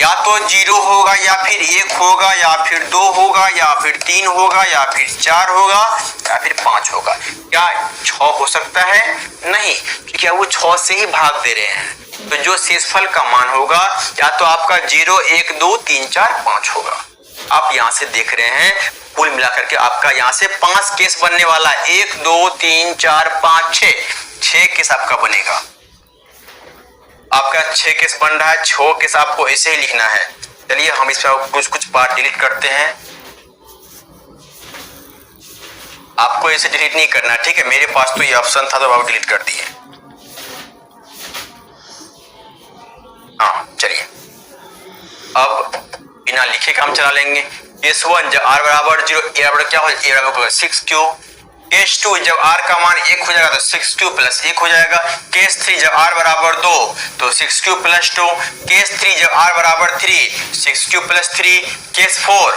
S1: या तो 0 होगा या फिर 1 होगा या फिर 2 होगा या फिर 3 होगा या फिर 4 होगा या फिर 5 होगा। क्या 6 हो सकता है, नहीं, क्योंकि वो 6 से ही भाग दे रहे हैं। तो जो शेषफल का मान होगा या तो आपका 0 1 2 3 4 5 होगा। आप यहां से देख रहे हैं कुल मिलाकर के आपका यहां से 5 केस बनने वाला है, 1 2 3 4 5 6 केस आपका बनेगा। आपका 6 केस बन रहा है, 6 केस आपको ऐसे ही लिखना है। चलिए हम इसमें कुछ पार्ट डिलीट करते हैं, आपको ऐसे डिलीट नहीं करना, ठीक है। मेरे पास तो ये ऑप्शन था तो आप डिलीट कर दिए। हाँ चलिए, अब बिना लिखे काम चला लेंगे। केस 1 जब r बराबर 0, a बराबर क्या हो जाएगा, a बराबर 6q। केस 2 जब r का मान 1 हो जाएगा तो 6q+1 हो जाएगा। केस 3 जब r बराबर 2 तो 6q+2। केस 3 जब r बराबर 3 6q+3। केस 4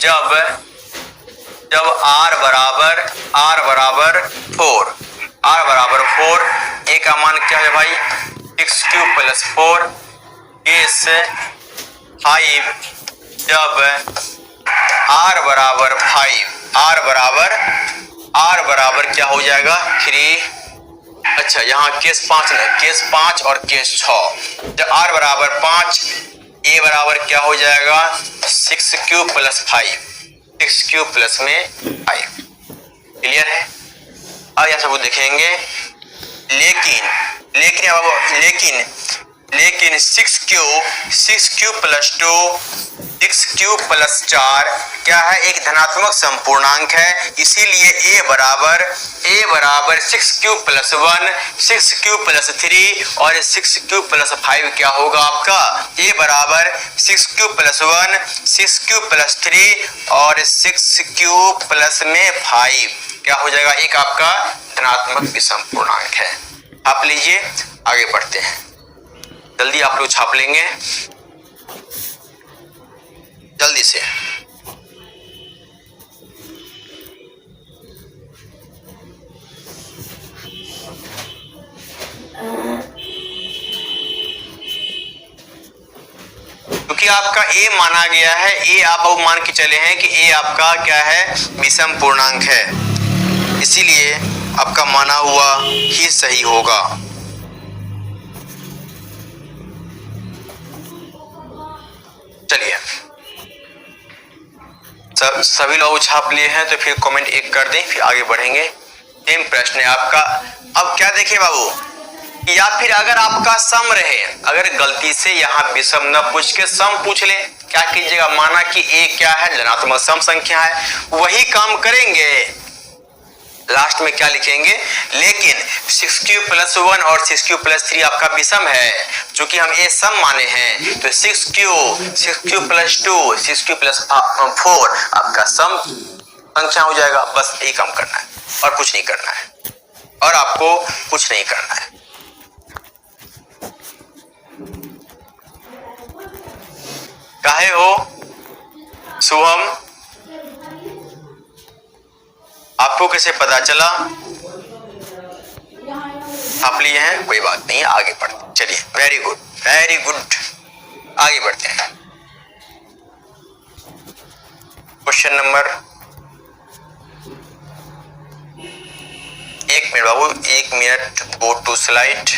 S1: जब r बराबर 4, a का मान क्या है भाई 6q+4। केस 5 जब r बराबर 5, r बराबर क्या हो जाएगा 3। अच्छा यहाँ केस 5 और केस 6 जब r बराबर 5 ए बराबर क्या हो जाएगा 6 क्यूब प्लस 5, 6 क्यूब प्लस में 5। क्लियर है? अब यहां सबूत देखेंगे। लेकिन 6 क्यूब प्लस 2, 6 क्यूब प्लस 4 क्या है? एक धनात्मक संपूर्णांक है। इसीलिए a बराबर 6 क्यूब प्लस 1, 6 क्यूब प्लस 3 और 6 क्यूब प्लस 5 क्या होगा आपका? a बराबर 6 क्यूब प्लस 1, 6 क्यूब प्लस 3 और 6 क्यूब प्लस में 5 क्या हो जाएगा? एक आपका धनात्मक विषम पूर्णांक है। आप लीजिए, आगे बढ़ते हैं। जल्दी आप लोग छाप लेंगे जल्दी से। क्योंकि आपका a माना गया है, a आप अब मान के चले हैं कि a आपका क्या है? विषम पूर्णांक है, इसीलिए आपका माना हुआ ही सही होगा। चलिए, सभी लोग छाप लिए हैं तो फिर कमेंट एक कर दें, फिर आगे बढ़ेंगे। सेम प्रश्न है आपका। अब क्या देखें बाबू, या फिर अगर आपका सम रहे, अगर गलती से यहाँ विषम न पूछ के सम पूछ ले, क्या कीजिएगा? माना कि a क्या है? धनात्मक सम संख्या है, वही काम करेंगे। लास्ट में क्या लिखेंगे? लेकिन 6 क्यूब प्लस 1 और 6 क्यूब प्लस 3 आपका विषम है। चूंकि हम a सम माने हैं तो 6 क्यूब प्लस 2, 6 क्यूब प्लस 4 आपका सम संख्या हो जाएगा। बस यही काम करना है और कुछ नहीं करना है, और आपको कुछ नहीं करना है। काहे हो शुभम? आपको कैसे पता चला? आप लिए हैं, कोई बात नहीं, आगे बढ़ते। चलिए, वेरी गुड, वेरी गुड, आगे बढ़ते हैं। क्वेश्चन नंबर, एक मिनट बाबू, 1 मिनट, गो टू स्लाइड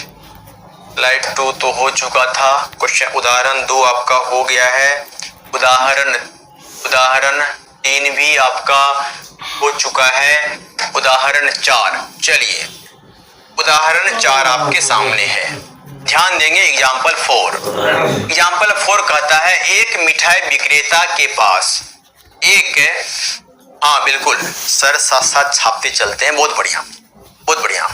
S1: 2 तो हो चुका था। क्वेश्चन उदाहरण 2 आपका हो गया है। उदाहरण 3 भी आपका हो चुका है। उदाहरण 4, चलिए उदाहरण 4 आपके सामने है, ध्यान देंगे। एग्जाम्पल 4 कहता है, एक मिठाई विक्रेता के पास एक, हाँ बिल्कुल सर, साथ साथ छापते चलते हैं। बहुत बढ़िया, बहुत बढ़िया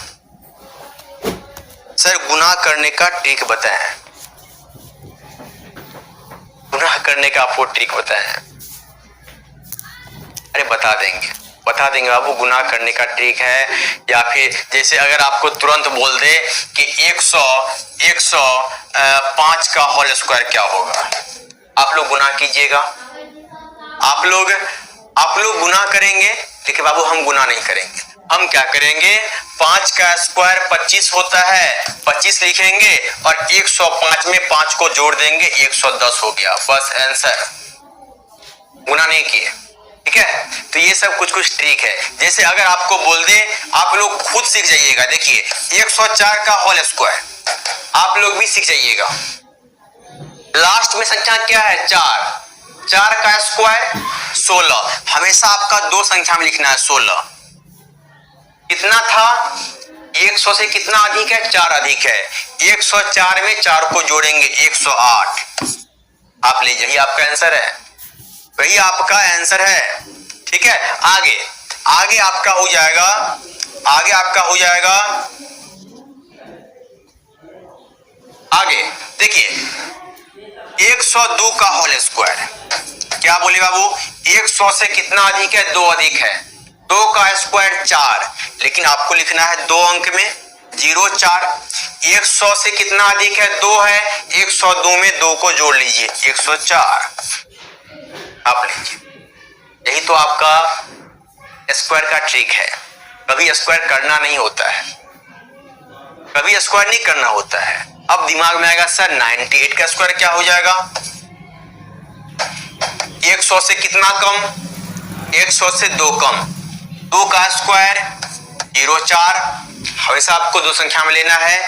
S1: सर। गुनाह करने का ट्रिक बताएं, गुनाह करने का आपको ट्रिक बताएं। अरे बता देंगे बाबू, गुनाह करने का ट्रिक है। या फिर जैसे अगर आपको तुरंत बोल दे कि 105 का होल स्क्वायर क्या होगा, आप लोग गुनाह कीजिएगा। आप लोग गुनाह करेंगे, लेकिन बाबू हम गुनाह नहीं करेंगे। हम क्या करेंगे? 5 का स्क्वायर 25 होता है, 25 लिखेंगे और 105 में 5 को जोड़ देंगे, 110 हो गया। बस आंसर, गुनाह नहीं किए। ठीक है, तो ये सब कुछ ट्रिक है। जैसे अगर आपको बोल दे, आप लोग खुद सीख जाइएगा। देखिए 104 का होल स्क्वायर आप लोग भी सीख जाइएगा। लास्ट में संख्या क्या है? 4 का स्क्वायर 16। हमेशा आपका 2 संख्या में लिखना है 16। कितना था? 100 से कितना अधिक है? 4 अधिक है। 104 में 4 को जोड़ेंगे 108। आप ले जाइए, आपका आंसर है, वही आपका आंसर है। ठीक है, आगे आपका हो जाएगा, आगे देखिए 102 का होल स्क्वायर। क्या बोले बाबू? 100 से कितना अधिक है? 2 अधिक है। 2 का स्क्वायर 4, लेकिन आपको लिखना है 2 अंक में 04। 100 से कितना अधिक है? 2 है। 102 में 2 को जोड़ लीजिए 104। आप लीजिए, यही तो आपका स्क्वायर का ट्रिक है। कभी स्क्वायर करना नहीं होता है, कभी स्क्वायर नहीं करना होता है। अब दिमाग में आएगा सर 98 का स्क्वायर क्या हो जाएगा? 100 से कितना कम? 100 से 2 कम। 2 का स्क्वायर 04। हमेशा आपको 2 संख्या में लेना है।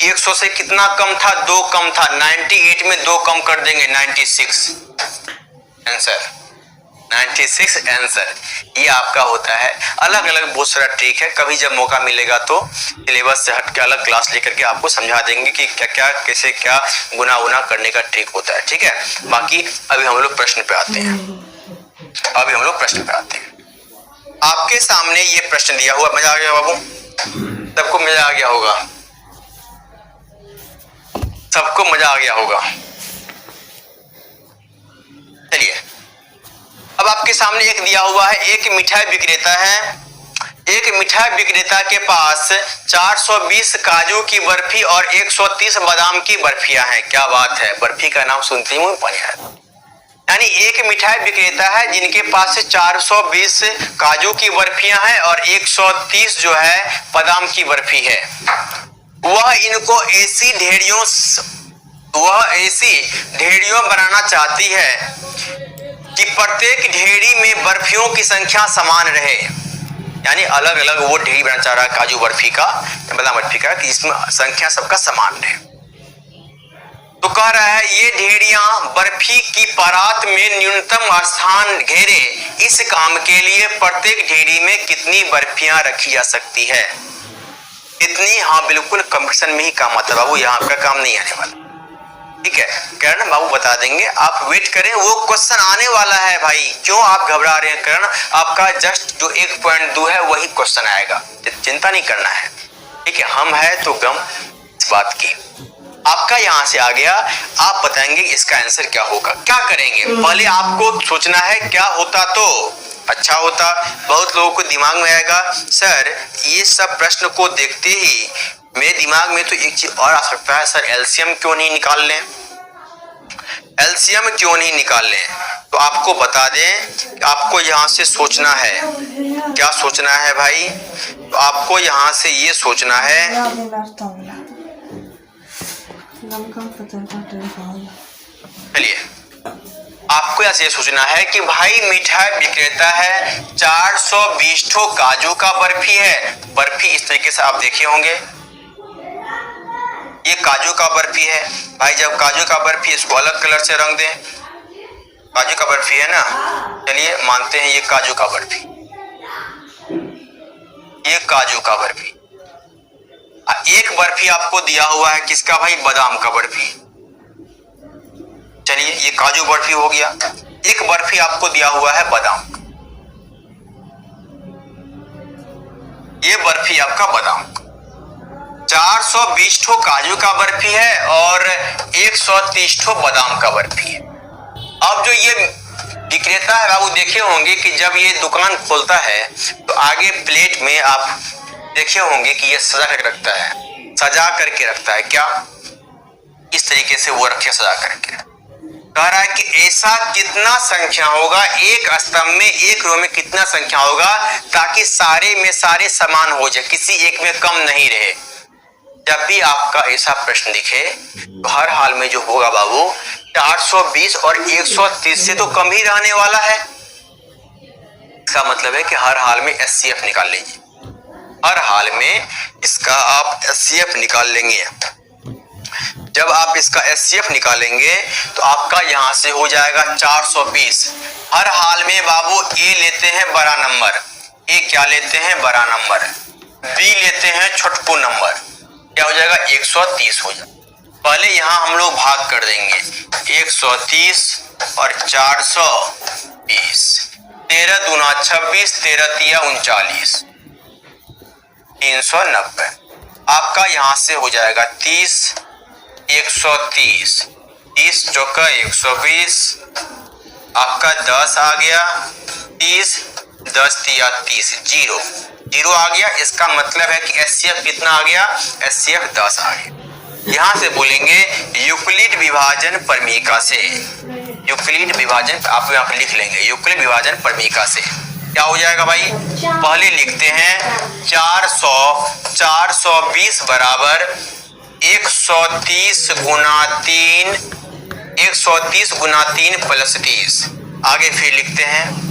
S1: 100 से कितना कम था? 2 कम था। 98 में 2 कम कर देंगे, 96 आंसर। 96 आंसर। ये आपका होता है। अलग अलग बहुत सारा ट्रिक है, कभी जब मौका मिलेगा तो सिलेबस से हट के अलग क्लास लेकर के आपको समझा देंगे कि क्या क्या कैसे क्या गुना उना करने का ट्रिक होता है, ठीक है। बाकी अभी हम लोग प्रश्न पे आते हैं। आपके सामने ये प्रश्न दिया हुआ, मजा आ गया बाबू? सबको मजा आ गया होगा, सबको मजा आ गया होगा। चलिए, अब आपके सामने एक दिया हुआ है, एक मिठाई विक्रेता है। एक मिठाई विक्रेता के पास 420 काजू की बर्फी और 130 बादाम की बर्फियां हैं। क्या बात है, बर्फी का नाम सुनते ही मुंह पानी आ रहा है। यानी एक मिठाई विक्रेता है जिनके पास 420 काजू की बर्फियां हैं और 130 जो है बादाम की बर्फी है। वह ऐसी ढेरियों बनाना चाहती है कि प्रत्येक ढेरी में बर्फियों की संख्या समान रहे। यानी अलग अलग वो ढेरी बनाना चाह रहा है काजू बर्फी का, बादाम बर्फी का, कि इसमें संख्या सबका समान रहे। तो कह रहा है ये ढेरियां बर्फी की परात में न्यूनतम स्थान घेरे, इस काम के लिए प्रत्येक ढेरी में कितनी बर्फियां रखी जा सकती है? इतनी? हाँ बिल्कुल, कंपटीशन में ही काम आता है बाबू, यहाँ आपका काम नहीं आने वाला, ठीक है। करण बाबू बता देंगे, आप वेट करें, वो क्वेश्चन आने वाला है भाई। क्यों आप घबरा रहे हैं करण? आपका जस्ट जो 1.2 है वही क्वेश्चन आएगा, चिंता नहीं करना है, ठीक है। हम है तो गम इस बात की। आपका यहां से आ गया, आप बताएंगे इसका आंसर क्या होगा। क्या करेंगे, पहले आपको सोचना है क्या होता तो अच्छा होता। बहुत लोगों को दिमाग में आएगा, सर ये सब प्रश्न को देखते ही मेरे दिमाग में तो एक चीज और आ सकता है, सर एलसीएम क्यों नहीं निकाल लें? एलसीएम क्यों नहीं निकाल लें? तो आपको बता दें, आपको यहां से सोचना है। क्या सोचना है भाई? तो आपको यहां से ये सोचना है, चलिए आपको ऐसे सोचना है कि भाई मिठाई विक्रेता है, 420 ठो काजू का बर्फी है। बर्फी इस तरीके से आप देखे होंगे, ये काजू का बर्फी है भाई। जब काजू का बर्फी, इसको अलग कलर से रंग दें, काजू का बर्फी है ना, चलिए मानते हैं ये काजू का बर्फी, ये काजू का बर्फी। एक बर्फी आपको दिया हुआ है किसका भाई? बादाम का बर्फी। चलिए ये काजू बर्फी हो गया। एक बर्फी आपको दिया हुआ है बादाम, ये बर्फी आपका बादाम। 420 ठो काजू का बर्फी है और 130 ठो बादाम का बर्फी है। अब जो ये विक्रेता है बाबू, देखे होंगे कि जब ये दुकान खोलता है तो आगे प्लेट में आप देखे होंगे कि ये सजा करके रखता है, सजा करके रखता है। क्या इस तरीके से वो रखे सजा करके। कह रहा है कि ऐसा कितना संख्या होगा, एक स्तंभ में, एक रो में कितना संख्या होगा ताकि सारे में सारे समान हो जाए, किसी एक में कम नहीं रहे। जब भी आपका ऐसा प्रश्न दिखे तो हर हाल में जो होगा बाबू, 420 और 130 से तो कम ही रहने वाला है। इसका मतलब है कि हर हाल में एचसीएफ निकाल लीजिए, हर हाल में इसका आप एचसीएफ निकाल लेंगे। जब आप इसका एचसीएफ निकालेंगे तो आपका यहां से हो जाएगा 420। हर हाल में बाबू ए लेते हैं बड़ा नंबर, ए क्या लेते हैं? बड़ा नंबर। बी लेते हैं छोटपू नंबर, क्या हो जाएगा? 130 हो जाएगा। पहले यहां हम लोग भाग कर देंगे, 130 और 420, 13 दूना 26, 13 तिया 39, 390। आपका यहां से हो जाएगा 30, 130, 30 चौका 120, आपका 10 आ गया, 30, 10 तिया 30, जीरो जीरो आ गया। इसका मतलब है कि एचसीएफ कितना आ गया? एचसीएफ 10 आ गया। यहां से बोलेंगे यूक्लिड विभाजन परमीका से, यूक्लिड विभाजन आप यहां पर लिख लेंगे, यूक्लिड विभाजन परमीका से क्या हो जाएगा भाई? पहले लिखते हैं 420 बराबर 130 गुना 3, 130 गुना 3 प्लस 30। आगे फिर लिखते हैं,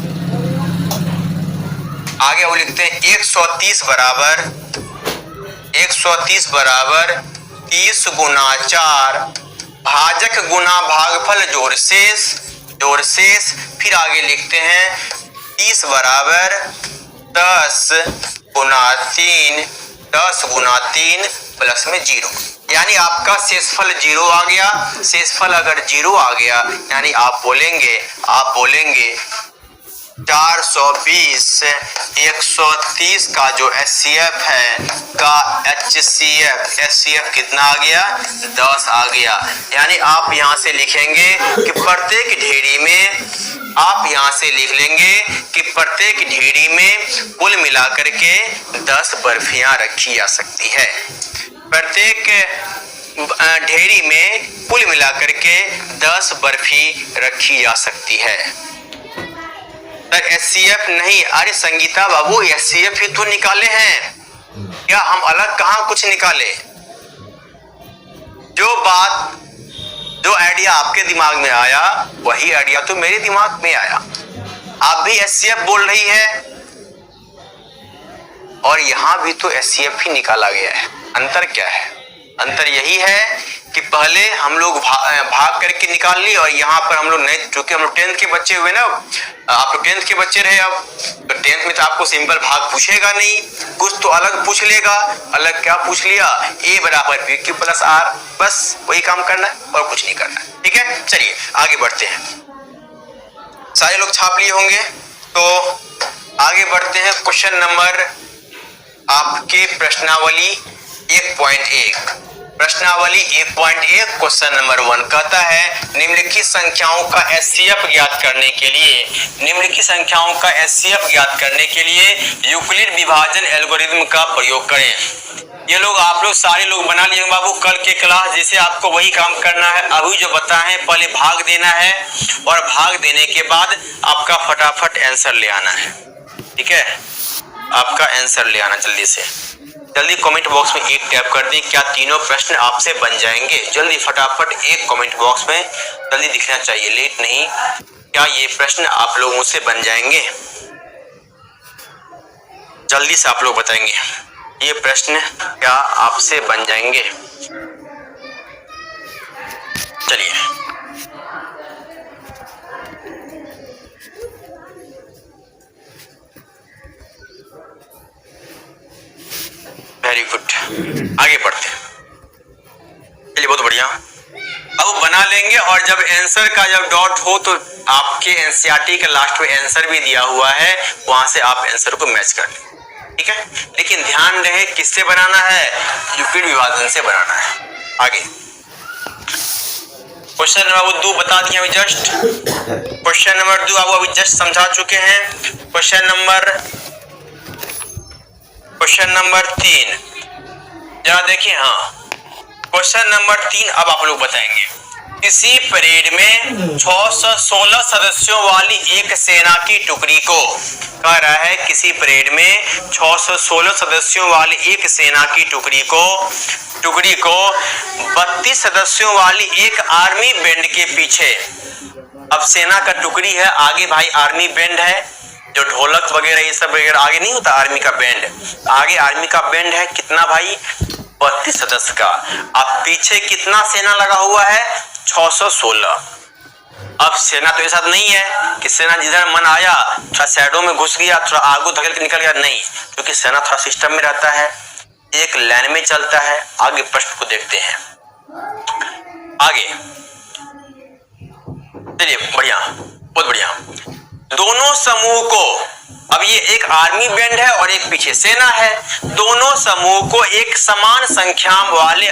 S1: आगे वो लिखते हैं 130 बराबर 30 गुना 4 भाजक गुना भागफल जोड़ शेष फिर आगे लिखते हैं 30 बराबर 10 गुना 3 प्लस में 0, यानी आपका शेषफल 0 आ गया। शेषफल अगर 0 आ गया यानी आप बोलेंगे 420 130 का जो HCF है का HCF कितना आ गया 10 आ गया। यानी आप यहां से लिखेंगे कि प्रत्येक ढेरी में आप यहां से लिख लेंगे कि प्रत्येक ढेरी में कुल मिलाकर के 10 बर्फियां रखी जा सकती है। प्रत्येक ढेरी में कुल मिलाकर के 10 बर्फी रखी जा सकती है। सर HCF नहीं, अरे संगीता बाबू HCF ही तो निकाले हैं, क्या हम अलग कहां कुछ निकाले। जो आइडिया आपके दिमाग में आया वही आइडिया तो मेरे दिमाग में आया। आप भी HCF बोल रही है और यहां भी तो HCF ही निकाला गया है। अंतर क्या है? अंतर यही है कि पहले हम लोग भाग करके निकाल ली और यहाँ पर हम लोग नहीं, चूंकि हम लोग 10th के बच्चे हुए ना, आप लोग 10th के बच्चे रहे, अब तो 10th में तो आपको सिंपल भाग पूछेगा नहीं, कुछ तो अलग पूछ लेगा। अलग क्या पूछ लिया? A बराबर BQ प्लस R, बस वही काम करना है और कुछ नहीं करना है। ठीक है, चलिए आगे बढ़ते हैं। सारे लोग छाप लिए होंगे तो आगे बढ़ते हैं। क्वेश्चन नंबर आपके प्रश्नावली 1.1 क्वेश्चन नंबर 1 कहता है निम्नलिखित संख्याओं का HCF ज्ञात करने के लिए यूक्लिड विभाजन एल्गोरिथम का प्रयोग करें। ये लोग आप लोग सारे लोग बना लिए बाबू, कल के क्लास जैसे आपको वही काम करना है। अभी जो बताएं पहले भाग देना है और भाग देने के बाद आपका फटाफट आंसर ले आना है। ठीक है, आपका आंसर ले आना जल्दी से। जल्दी कमेंट बॉक्स में एक टैप कर दें। क्या तीनों प्रश्न आपसे बन जाएंगे? जल्दी फटाफट एक कमेंट बॉक्स में जल्दी दिखना चाहिए, लेट नहीं। क्या ये प्रश्न आप लोगों से बन जाएंगे? जल्दी से आप लोग बताएंगे ये प्रश्न क्या आपसे बन जाएंगे? चलिए वेरी गुड, आगे बढ़ते हैं। चलिए बहुत बढ़िया, अब बना लेंगे और जब आंसर का जब डॉट हो तो आपके एनसीईआरटी के लास्ट में आंसर भी दिया हुआ है, वहां से आप आंसर को मैच कर लें। ठीक है, लेकिन ध्यान रहे किससे बनाना है? यूक्लिड विभाजन से बनाना है। आगे क्वेश्चन नंबर 2 बता दिया अभी जस्ट। क्वेश्चन नंबर 2 आपको अभी जस्ट समझा चुके हैं। क्वेश्चन नंबर 3 जरा देखिए। हाँ, क्वेश्चन नंबर 3 अब आप लोग बताएंगे। किसी परेड में 616 सदस्यों वाली एक सेना की टुकड़ी को, कह रहा है किसी परेड में 616 सदस्यों वाली एक सेना की टुकड़ी को 32 सदस्यों वाली एक आर्मी बैंड के पीछे। अब सेना का टुकड़ी है, आगे भाई आर्मी बैंड है, जो ढोलक वगैरह ये सब वगैरह आगे नहीं होता, आर्मी का बैंड आगे आर्मी का बैंड है। कितना भाई? 32 सदस्य का। अब पीछे कितना सेना लगा हुआ है? 616। अब सेना तो ऐसा नहीं है कि सेना जिधर मन आया थोड़ा साइडों में घुस गया, थोड़ा आगू धकेल के निकल गया, नहीं, क्योंकि सेना थोड़ा सिस्टम में रहता है, एक लाइन में चलता है। आगे प्रश्न को देखते हैं। आगे चलिए, बढ़िया, बहुत बढ़िया। दोनों समूह को, अब ये एक आर्मी बैंड है और एक पीछे सेना है, दोनों समूह को एक समान संख्या वाले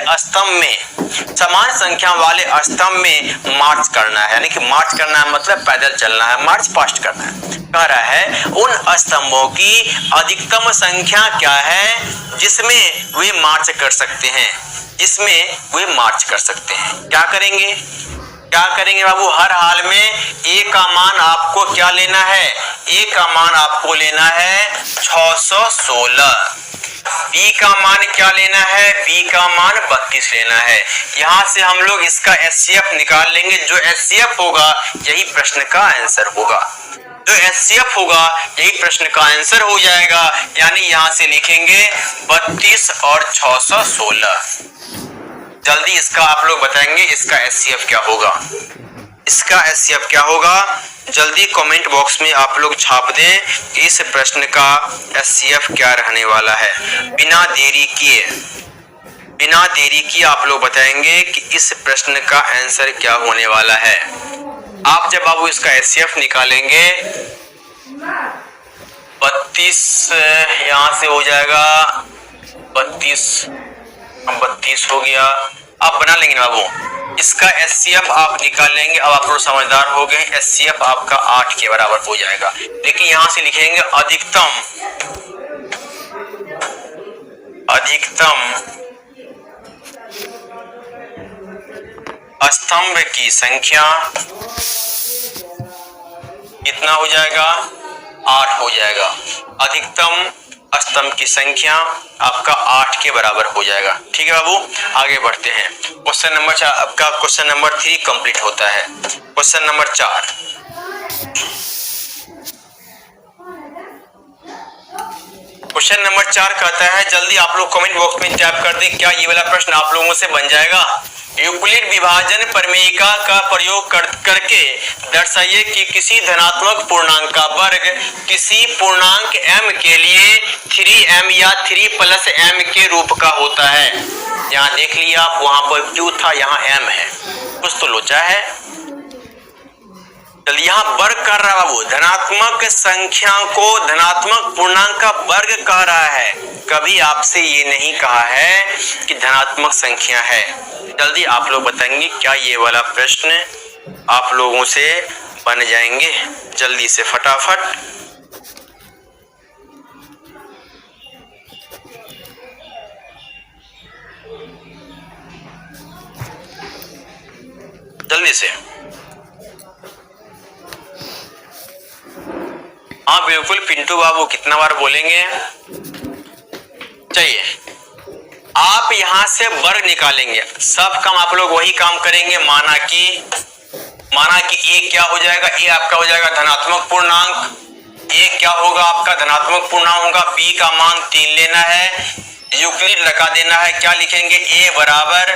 S1: स्तंभ में मार्च करना है। यानी कि मार्च करना है मतलब पैदल चलना है, मार्च पास्ट करना है। कह रहा है उन स्तंभों की अधिकतम संख्या क्या है जिसमें वे मार्च कर सकते हैं, क्या करेंगे बाबू? हर हाल में ए का मान आपको क्या लेना है? ए का मान आपको लेना है 616। बी का मान क्या लेना है? बी का मान 32 लेना है। यहां से हम लोग इसका HCF निकाल लेंगे। जो HCF होगा यही प्रश्न का आंसर होगा। जो HCF होगा यही प्रश्न का आंसर हो जाएगा। यानी यहां से लिखेंगे 32 और 616। जल्दी इसका आप लोग बताएंगे इसका एचसीएफ क्या होगा, इसका एचसीएफ क्या होगा। जल्दी कमेंट बॉक्स में आप लोग छाप दें कि इस प्रश्न का एचसीएफ क्या रहने वाला है। बिना देरी किए आप लोग बताएंगे कि इस प्रश्न का आंसर क्या होने वाला है। आप जब बाबू इसका एचसीएफ निकालेंगे 32 यहां से हो जाएगा 32 हो गया। आप बना लेंगे ना बाबू, इसका एचसीएफ आप निकाल लेंगे। अब आप लोग समझदार हो गए, एचसीएफ आपका 8 के बराबर हो जाएगा। लेकिन यहां से लिखेंगे अधिकतम स्तंभ की संख्या कितना हो जाएगा, 8 हो जाएगा। अधिकतम स्तंभ की संख्या आपका 8 के बराबर हो जाएगा। ठीक है बाबू, आगे बढ़ते हैं। क्वेश्चन नंबर 4 आपका क्वेश्चन नंबर 3 कंप्लीट होता है। क्वेश्चन नंबर 4 कहता है, जल्दी आप लोग कमेंट बॉक्स में टाइप कर दें क्या ये वाला प्रश्न आप लोगों से बन जाएगा। यूक्लिड विभाजन प्रमेयिका का प्रयोग करके दर्शाइए कि किसी धनात्मक पूर्णांक का वर्ग किसी पूर्णांक m के लिए 3m या 3+m के रूप का होता है। यहाँ देख लिया आप, वहां पर q था, यहाँ m है, कुछ तो लोचा है। चलिए यहाँ वर्ग कर रहा है वो, धनात्मक संख्या को धनात्मक पूर्णांक का वर्ग कह रहा है। कभी आपसे ये नहीं कहा है कि धनात्मक संख्या है। जल्दी आप लोग बताएंगे क्या ये वाला प्रश्न आप लोगों से बन जाएंगे, जल्दी से फटाफट। जल्दी से, हाँ बिल्कुल पिंटू बाबू, कितना बार बोलेंगे। चलिए आप यहां से वर्ग निकालेंगे, सब काम आप लोग वही काम करेंगे। माना कि ए क्या हो जाएगा, ए आपका हो जाएगा धनात्मक पूर्णांक, ए क्या होगा आपका धनात्मक पूर्णांक होगा, बी का मान 3 लेना है, यूक्लिड लगा देना है। क्या लिखेंगे, ए बराबर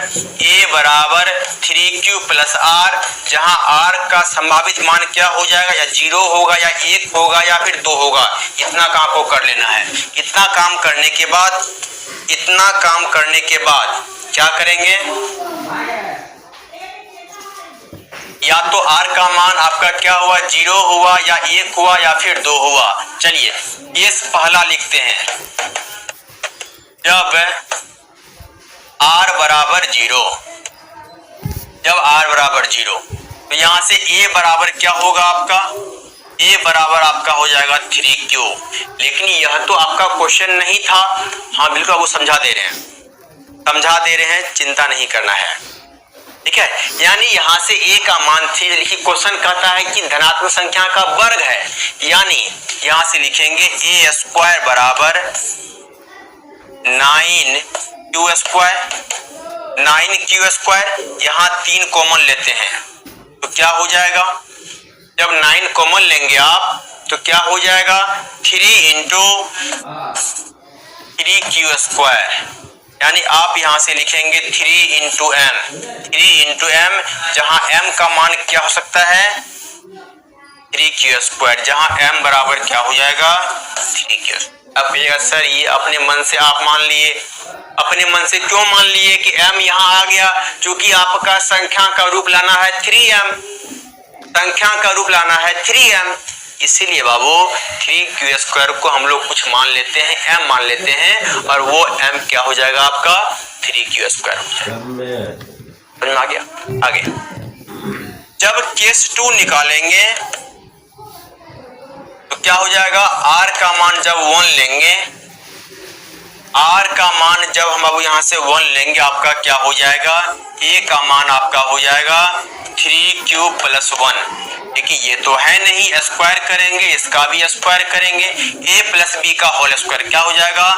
S1: 3q + r, जहां r का संभावित मान क्या हो जाएगा, या 0 होगा या 1 होगा या फिर 2 होगा। इतना काम को कर लेना है। इतना काम करने के बाद क्या करेंगे, या तो r का मान आपका क्या हुआ, 0 हुआ या 1 हुआ या फिर 2 हुआ। चलिए इस पहला लिखते हैं, जब r बराबर 0, तो यहां से a बराबर क्या होगा आपका, a बराबर आपका हो जाएगा 3q। लेकिन यह तो आपका क्वेश्चन नहीं था। हाँ बिल्कुल वो समझा दे रहे हैं, चिंता नहीं करना है। ठीक है, यानी यहां से a का मान 3 लिखिए। क्वेश्चन कहता है कि धनात्मक संख्या का वर्ग है, यानी यहां से लिखेंगे a² बराबर 9q²। यहाँ 3 कॉमन लेते हैं तो क्या हो जाएगा, जब 9 कॉमन लेंगे आप तो क्या हो जाएगा, 3 × 3q²। यानी आप यहां से लिखेंगे 3 × m, जहां m का मान क्या हो सकता है, 3q², जहां m बराबर क्या हो जाएगा, 3q। अब कहिएगा सर ये अपने मन से आप मान लिए। अपने मन से क्यों मान लिए कि m यहाँ आ गया, क्योंकि आपका संख्या का रूप लाना है 3m, इसीलिए बाबू 3q² को हम लोग कुछ मान लेते हैं, m मान लेते हैं, और वो m क्या हो जाएगा आपका 3q² हो जाएगा। समझ में आ गया। आगे जब केस 2 निकालेंगे तो क्या हो जाएगा, r का मान जब 1 लेंगे, r का मान जब हम अब यहां से 1 लेंगे, आपका क्या हो जाएगा, a का मान आपका हो जाएगा 3q + 1। देखिए ये तो है नहीं, स्क्वायर करेंगे, इसका भी स्क्वायर करेंगे, a + b का होल स्क्वायर क्या हो जाएगा,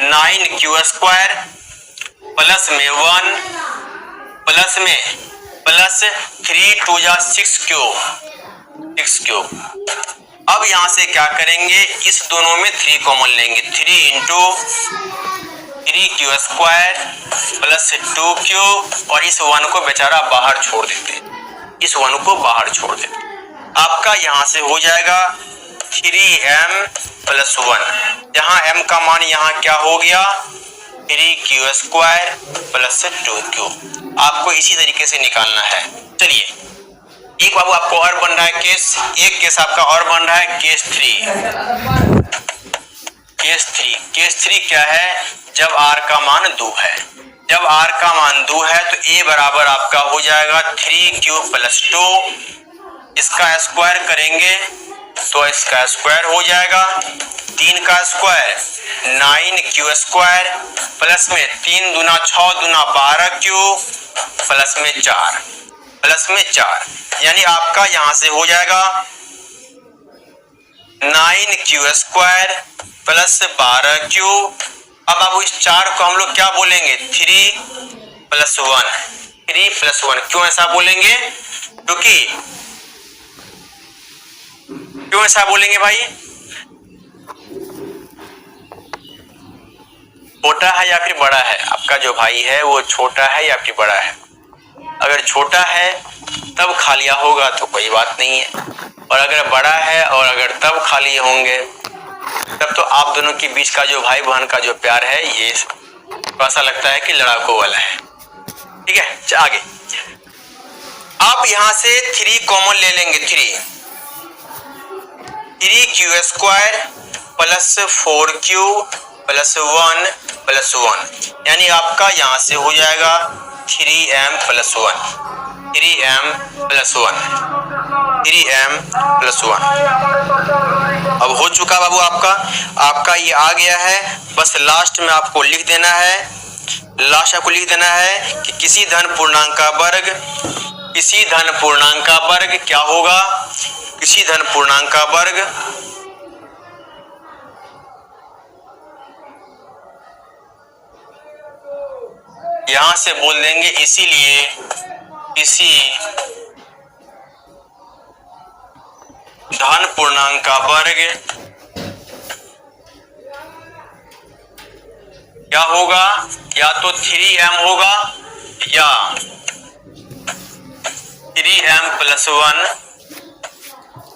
S1: 9q² प्लस में 1 प्लस में प्लस 3 × 2 = 6q। अब यहां से क्या करेंगे, इस दोनों में 3 कॉमन लेंगे, 3 × 3q स्क्वायर प्लस 2q, और इस 1 को बेचारा बाहर छोड़ देते, इस 1 को बाहर छोड़ देते। आपका यहां से हो जाएगा 3m प्लस 1, जहां m का मान यहां क्या हो गया 3q स्क्वायर प्लस 2q। आपको इसी तरीके से निकालना है। चलिए एक बाबू आपको और बन रहा है केस, एक केस आपका और बन रहा है केस 3। केस 3 क्या है, जब r का मान 2 है, जब r का मान 2 है तो a बराबर आपका हो जाएगा 3q प्लस 2, इसका स्क्वायर करेंगे तो इसका स्क्वायर हो जाएगा 3 का स्क्वायर 9q स्क्वायर प्लस में 3 दूना 6 दूना 12q प्लस में 4, यानी आपका यहां से हो जाएगा 9q स्क्वायर प्लस 12q। अब आप इस 4 को हम लोग क्या बोलेंगे 3 प्लस 1, क्यों ऐसा बोलेंगे, क्यों ऐसा बोलेंगे भाई, छोटा है या फिर बड़ा है, आपका जो भाई है वो छोटा है या फिर बड़ा है। अगर छोटा है तब खा लिया होगा तो कोई बात नहीं है, और अगर बड़ा है और अगर तब खा लिए होंगे तब तो आप दोनों के बीच का जो भाई बहन का जो प्यार है ये ऐसा लगता है कि लड़ाकों वाला है। ठीक है, आगे आप यहां से 3 कॉमन ले लेंगे, 3q square plus 4q plus 1 plus 1, यानी आपका यहां से हो जाएगा 3m प्लस 1, 3m प्लस 1। अब हो चुका बाबू आपका ये आ गया है। बस लास्ट में आपको लिख देना है, कि किसी धन पूर्णांक का वर्ग क्या होगा, किसी धन पूर्णांक का वर्ग यहां से बोल देंगे, इसीलिए किसी धन पूर्णांक का वर्ग क्या होगा, या तो 3m होगा या 3m प्लस 1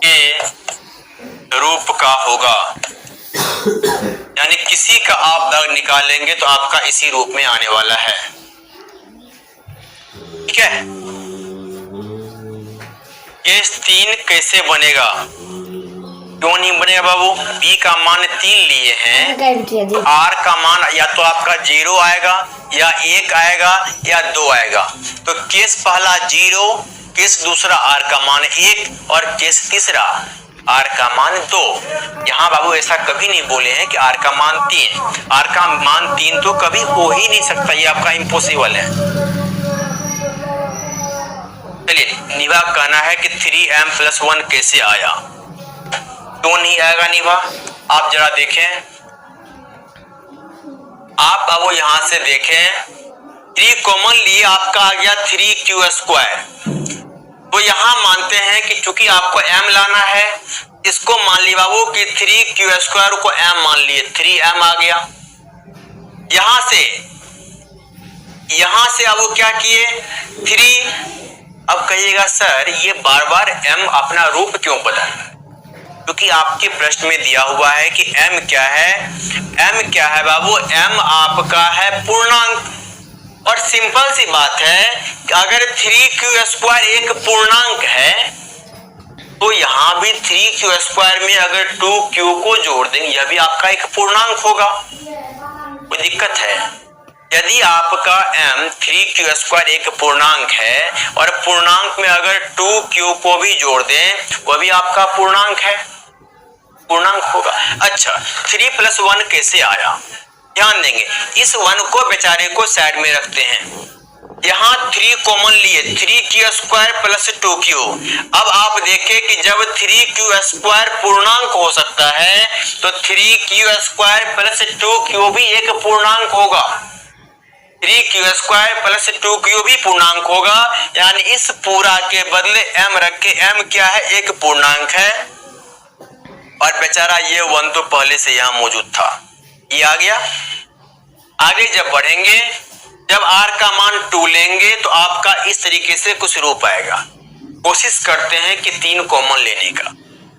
S1: के रूप का होगा, यानी किसी का आप दाग निकालेंगे तो आपका इसी रूप में आने वाला है। ठीक है, केस 3 कैसे बनेगा, क्यों नहीं बनेगा बाबू, b का मान 3 लिए हैं, r का मान या तो आपका 0 आएगा या 1 आएगा या 2 आएगा, तो केस पहला 0, केस दूसरा r का मान 1 और केस तीसरा r का मान 2। यहाँ बाबू ऐसा कभी नहीं बोले हैं कि r का मान 3, r का मान 3 तो कभी हो ही नहीं सकता, ये आपका इम्पॉसिबल है। चलिए निभा कहना है कि 3m प्लस 1 कैसे आया, क्यों नहीं आएगा निभा, आप जरा देखें, आप बाबू यहां से देखें 3 कॉमन लिए आपका आ गया 3q स्क्वायर, तो यहां मानते हैं कि चूंकि आपको m लाना है, इसको मान लिया बाबू कि 3q स्क्वायर को m मान लिए, 3m आ गया। यहां से अब वो क्या किए 3। अब कहिएगा सर ये बार बार m अपना रूप क्यों बदल रहा है, क्योंकि आपके प्रश्न में दिया हुआ है कि m क्या है, m क्या है बाबू, m आपका है पूर्णांक, और सिंपल सी बात है कि अगर 3q स्क्वायर एक पूर्णांक है तो यहां भी 3q स्क्वायर में अगर 2q को जोड़ देंगे यह भी आपका एक पूर्णांक होगा, कोई दिक्कत है। यदि आपका m 3q स्क्वायर एक पूर्णांक है और पूर्णांक में अगर 2q को भी जोड़ दें वह भी आपका पूर्णांक है, पूर्णांक होगा। अच्छा 3 प्लस 1 कैसे आया, ध्यान देंगे, इस 1 को बेचारे को साइड में रखते हैं, यहाँ 3 कॉमन लिए 3q स्क्वायर प्लस 2q। अब आप देखें कि जब 3q स्क्वायर पूर्णांक हो सकता है तो 3q स्क्वायर प्लस 2q भी एक पूर्णांक होगा, 3q स्क्वायर प्लस 2q भी पूर्णांक होगा, यानी इस पूरा के बदले m रख के m क्या है एक पूर्णांक है, और बेचारा ये 1 तो पहले से यहाँ मौजूद था, ये आ गया। आगे जब बढ़ेंगे, जब r का मान 2 लेंगे तो आपका इस तरीके से कुछ रूप आएगा। कोशिश करते हैं कि 3 कॉमन लेने का।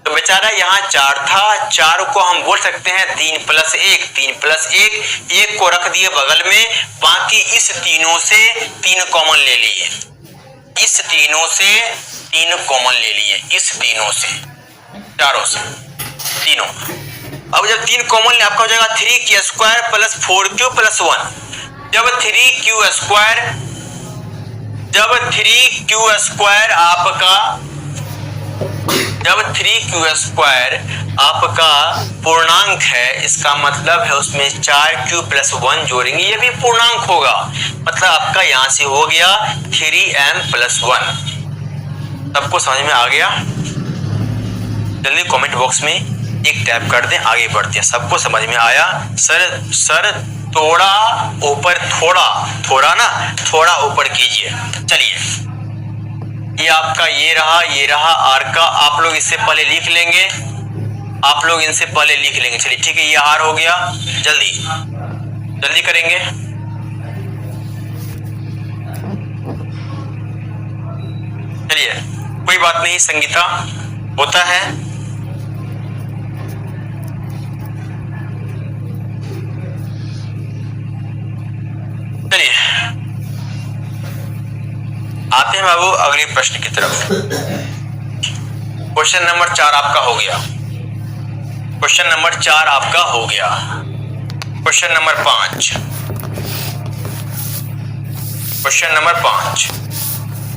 S1: तो बेचारा यहाँ 4 था, 4 को हम बोल सकते हैं 3 + 1, 3 + 1, 1 को रख दिए बगल में, बाकी इस तीनों से 3 कॉमन ले लिए, इस तीनों से 3 कॉमन ले लिए, इस तीनों से, चारों से तीनों। अब जब 3 कॉमन ले आपका हो जाएगा 3q² + 4q + 1। जब 3q² आपका पूर्णांक है, इसका मतलब है उसमें 4q + 1 जोड़ेंगे, ये भी पूर्णांक होगा, मतलब आपका यहां से हो गया 3m + 1। सबको समझ में आ गया? जल्दी कमेंट बॉक्स में एक टैप कर दें, आगे बढ़ते हैं। सबको समझ में आया? सर थोड़ा ऊपर, थोड़ा ना, थोड़ा ऊपर कीजिए। चलिए, ये आपका ये रहा आर का, आप लोग इससे पहले लिख लेंगे, आप लोग इनसे पहले लिख लेंगे। चलिए ठीक है, ये आर हो गया, जल्दी करेंगे। चलिए, कोई बात नहीं, संगीता होता है। चलिए आते हैं बाबू अगले प्रश्न की तरफ। क्वेश्चन नंबर 4 आपका हो गया। क्वेश्चन नंबर 4 आपका हो गया। क्वेश्चन नंबर 5, क्वेश्चन नंबर 5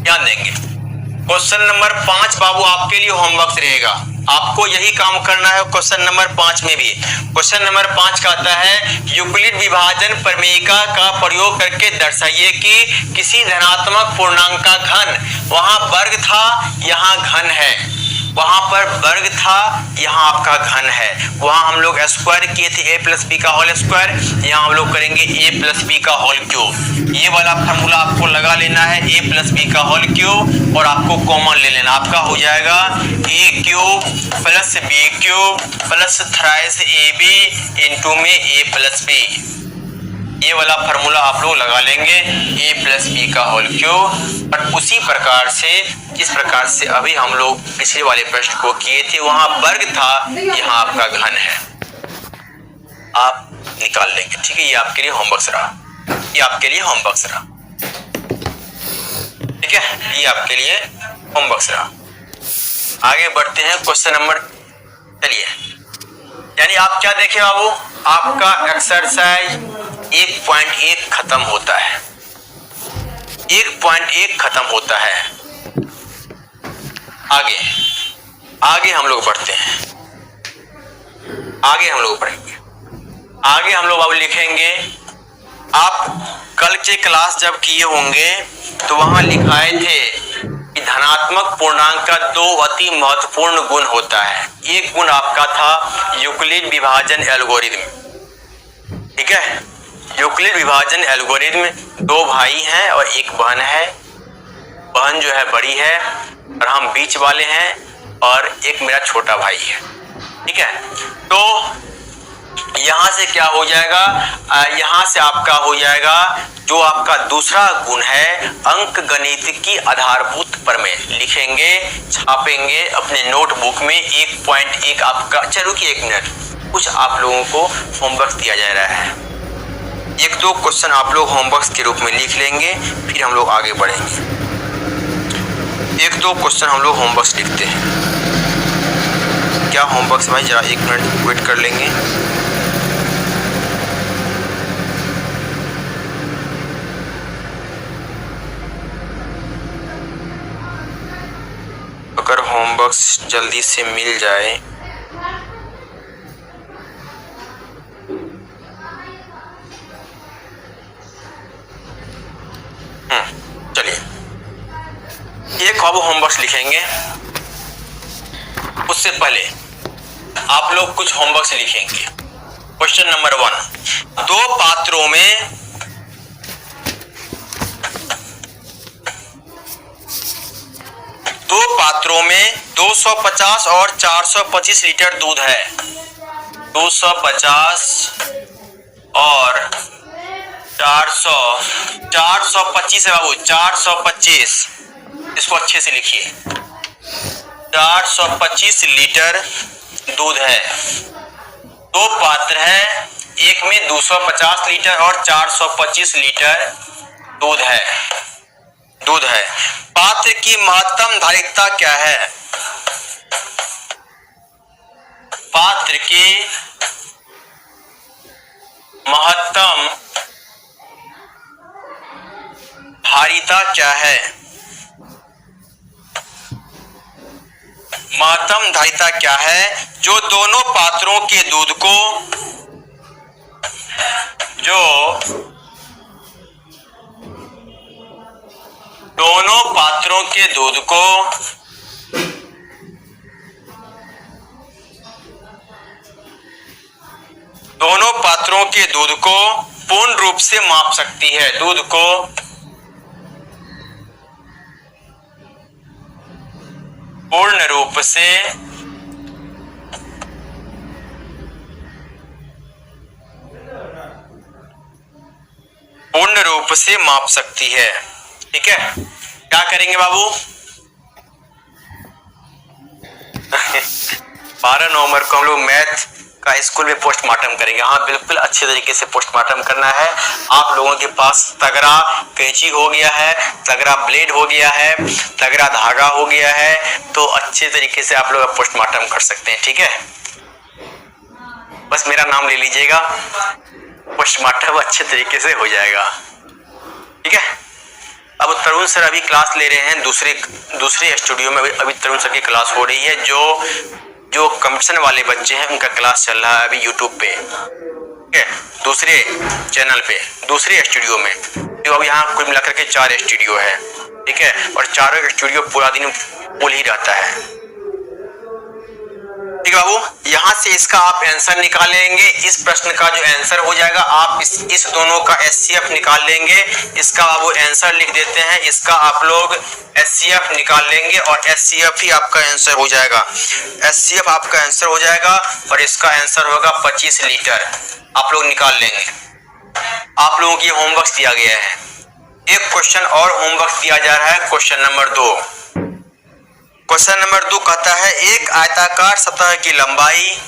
S1: ध्यान देंगे। क्वेश्चन नंबर 5 बाबू आपके लिए होमवर्क रहेगा, आपको यही काम करना है क्वेश्चन नंबर 5 में भी। क्वेश्चन नंबर 5 कहता है यूक्लिड विभाजन प्रमेयिका का प्रयोग करके दर्शाइए कि किसी धनात्मक पूर्णांक का घन, वहां वर्ग था यहाँ घन है, वहां पर वर्ग था यहाँ आपका घन है, वहां हम लोग स्क्वायर किए थे a + b का होल स्क्वायर, यहाँ हम लोग करेंगे a + b का होल क्यूब। ये वाला फार्मूला आपको लगा लेना है, a + b का होल क्यूब, और आपको कॉमन ले लेना, आपका हो जाएगा a³ + b³ + thrice ab into में a + b। ये वाला फार्मूला आप लोग लगा लेंगे, a + b का होल क्यूब। और उसी प्रकार से, जिस प्रकार से अभी हम लोग पिछले वाले प्रश्न को किए थे, वहां वर्ग था, यहाँ आपका घन है, आप निकाल लेंगे। ठीक है, ये आपके लिए होमवर्क रहा, ये आपके लिए होमवर्क रहा। ठीक है, ये आपके लिए होमवर्क रहा। आगे बढ़ते हैं क्वेश्चन नंबर, चलिए, यानी आप क्या देखें बाबू, आपका एक्सरसाइज 1.1 खत्म होता है, 1.1 खत्म होता है। आगे हम लोग बढ़ते हैं, आगे हम लोग बढ़ेंगे। आगे हम लोग अब लिखेंगे, आप कल के क्लास जब किए होंगे तो वहां लिखाए थे कि धनात्मक पूर्णांक का 2 अति महत्वपूर्ण गुण होता है। एक गुण आपका था यूक्लिड विभाजन एल्गोरिथम। ठीक है, यूक्लिड विभाजन एल्गोरिथम, 2 भाई हैं और 1 बहन है। बहन जो है बड़ी है और हम बीच वाले हैं, और एक मेरा छोटा भाई है। ठीक है, तो यहां से क्या हो जाएगा, यहां से आपका हो जाएगा जो आपका दूसरा गुण है अंक गणित की आधारभूत प्रमेय। लिखेंगे, छापेंगे अपने नोटबुक में 1.1 आपका। अच्छा रुकिए 1 मिनट, कुछ आप लोगों को होमवर्क दिया जा रहा है, 1-2 क्वेश्चन आप लोग होमवर्क के रूप में लिख लेंगे, फिर हम लोग आगे बढ़ेंगे। 1-2 क्वेश्चन हम लोग होमवर्क लिखते हैं। क्या होमवर्क भाई, जरा 1 मिनट वेट कर लेंगे। अगर होमवर्क जल्दी से मिल जाए, चलिए एक अब होमवर्क लिखेंगे। उससे पहले आप लोग कुछ होमवर्क लिखेंगे। क्वेश्चन नंबर 1, 2 पात्रों में दो पात्रों में 250 और 425 लीटर दूध है। 250 और 425 है बाबू, 425, इसको अच्छे से लिखिए। 425 लीटर दूध है। दो पात्र है, एक में 250 लीटर और 425 लीटर दूध है। पात्र की महत्तम धारिता क्या है? पात्र की महत्तम धारिता क्या है? महत्तम धारिता क्या है? जो दोनों पात्रों के दूध को पूर्ण रूप से माप सकती है। दूध को पूर्ण रूप से माप सकती है। ठीक है, क्या करेंगे बाबू? 12 नवंबर को हम लोग मैथ का स्कूल में पोस्टमार्टम करेंगे। हाँ, बिल्कुल अच्छे तरीके से पोस्टमार्टम करना है। आप लोगों के पास तगड़ा कैंची हो गया है, तगड़ा ब्लेड हो गया है, तगड़ा धागा हो गया है, तो अच्छे तरीके से आप लोग पोस्टमार्टम कर सकते हैं। ठीक है, बस मेरा नाम ले लीजिएगा, पोस्टमार्टम अच्छे तरीके से हो जाएगा। ठीक है, अब तरुण सर अभी क्लास ले रहे हैं दूसरे स्टूडियो में। अभी तरुण सर की क्लास हो रही है। जो कंपटीशन वाले बच्चे हैं उनका क्लास चल रहा है अभी यूट्यूब पे, ठीक है, दूसरे चैनल पे, दूसरे स्टूडियो में। जो अब यहाँ कुल मिलाकर के 4 स्टूडियो है। ठीक है, और चारों स्टूडियो पूरा दिन फुल ही रहता है। ठीक है बाबू, यहाँ से इसका आप आंसर निकालेंगे। इस प्रश्न का जो आंसर हो जाएगा, आप इस दोनों का एचसीएफ निकाल लेंगे। इसका बाबू आंसर लिख देते हैं, इसका आप लोग एचसीएफ निकाल लेंगे और एचसीएफ ही आपका आंसर हो जाएगा। एचसीएफ आपका आंसर हो जाएगा और इसका आंसर होगा 25 लीटर। आप लोग निकाल लेंगे। आप लोगों की होमवर्क दिया गया है। एक क्वेश्चन और होमवर्क दिया जा रहा है, क्वेश्चन नंबर 2। क्वेश्चन नंबर 2 कहता है, एक आयताकार सतह की लंबाई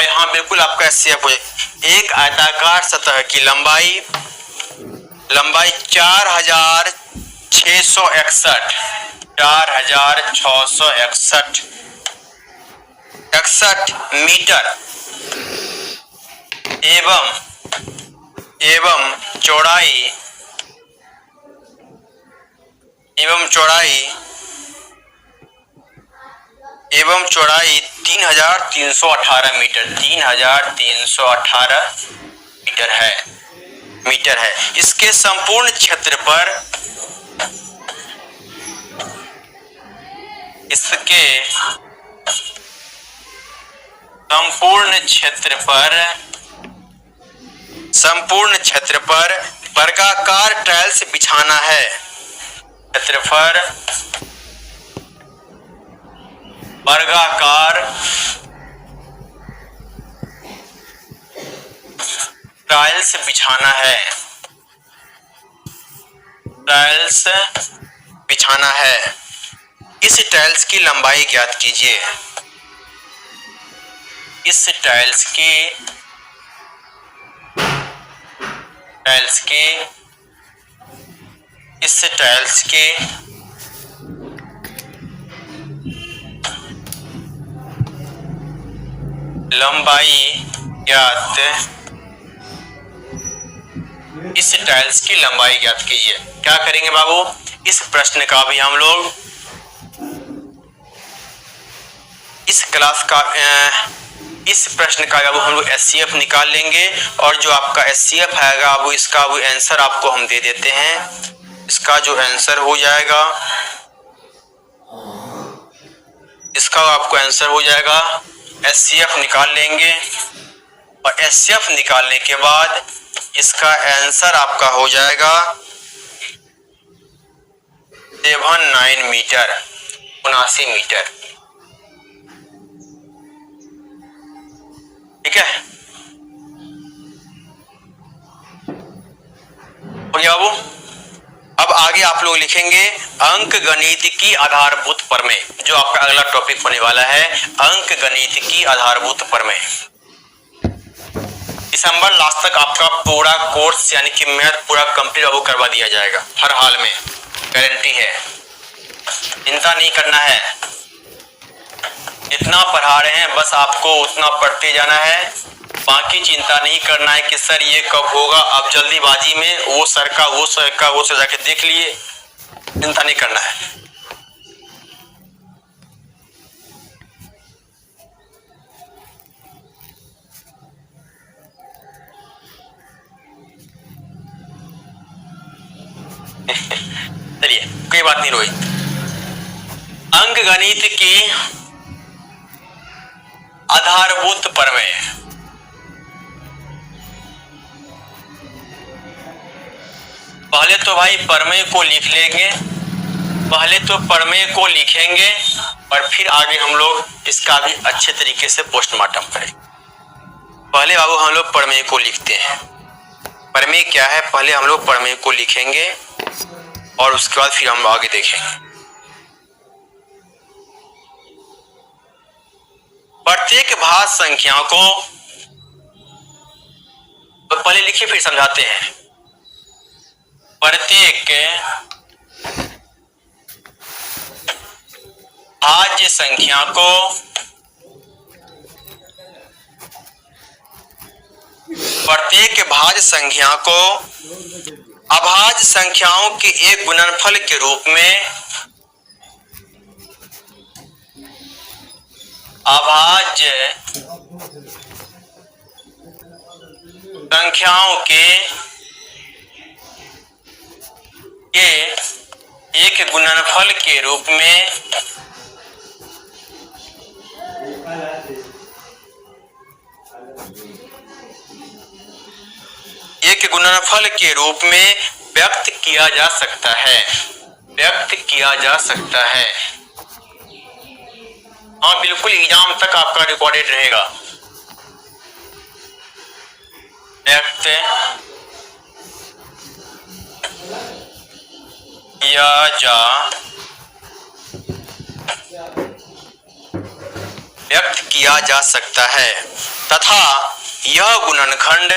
S1: हाँ बिल्कुल आपका एचसीएफ हो जाए। एक आयताकार सतह की लंबाई 4661 मीटर एवं चौड़ाई 3318 मीटर है। इसके संपूर्ण क्षेत्र पर वर्गाकार टाइल्स बिछाना है। वर्गाकार टाइल्स बिछाना है। इस टाइल्स की लंबाई ज्ञात कीजिए। इस टाइल्स के लंबाई ज्ञात कीजिए। क्या करेंगे बाबू? इस प्रश्न का भी हम लोग इस प्रश्न का हम लोग एचसीएफ निकाल लेंगे और जो आपका एचसीएफ आएगा वो इसका वो आंसर आपको हम दे देते हैं। इसका जो आंसर हो जाएगा, इसका आपको आंसर हो जाएगा, एचसीएफ निकाल लेंगे। और HCF निकालने के बाद इसका आंसर आपका हो जाएगा 79 मीटर, 79 मीटर। ठीक है, हो गया बाबू। अब आगे आप लोग लिखेंगे अंक गणित की आधारभूत प्रमेय, जो आपका अगला टॉपिक होने वाला है, अंक गणित की आधारभूत प्रमेय। दिसंबर लास्ट तक आपका पूरा कोर्स यानी कि मैथ पूरा कंप्लीट आपको करवा दिया जाएगा, हर हाल में, गारंटी है, चिंता नहीं करना है। जितना पढ़ा रहे हैं बस आपको उतना पढ़ते जाना है, बाकी चिंता नहीं करना है कि सर ये कब होगा। अब जल्दीबाजी में वो सर जाके देख लिए, चिंता नहीं करना है। चलिए कोई बात नहीं रोहित। अंक गणित की आधारभूत प्रमेय, पहले तो भाई प्रमेय को लिख लेंगे, पहले तो प्रमेय को लिखेंगे और फिर आगे हम लोग इसका भी अच्छे तरीके से पोस्टमार्टम करेंगे। पहले बाबू हम लोग प्रमेय को लिखते हैं। प्रमेय क्या है, पहले हम लोग प्रमेय को लिखेंगे और उसके बाद फिर हम आगे देखेंगे। प्रत्येक भाज्य संख्या को तो पहले लिखिए फिर समझाते हैं। प्रत्येक भाज्य संख्या को अभाज्य संख्याओं के एक गुणनफल के रूप में अभाज्य संख्याओं के एक गुणनफल के रूप में व्यक्त किया जा सकता है, हाँ बिल्कुल, एग्जाम तक आपका रिकॉर्डेड रहेगा। व्यक्त किया जा सकता है तथा यह गुणनखंड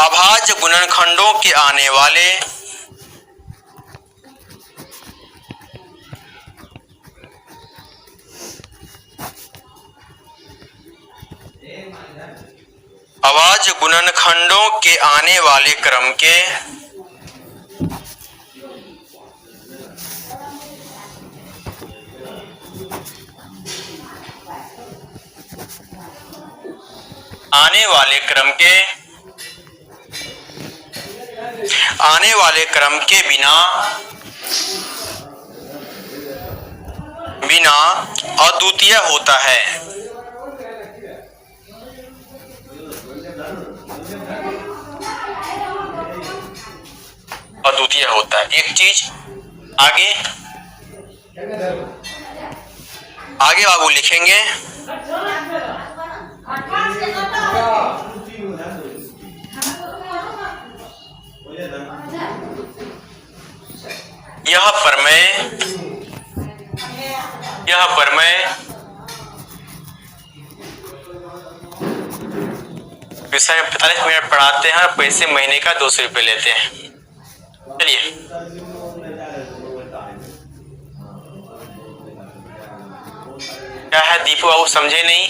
S1: अभाज्य गुणनखंडों के आने वाले क्रम के आने वाले क्रम के बिना अद्वितीय होता है। एक चीज आगे बाबू लिखेंगे, यह प्रमेय विषय में 45 मिनट पढ़ाते हैं और पैसे महीने का 200 रुपये लेते हैं। चलिए क्या है दीपू बाबू, समझे नहीं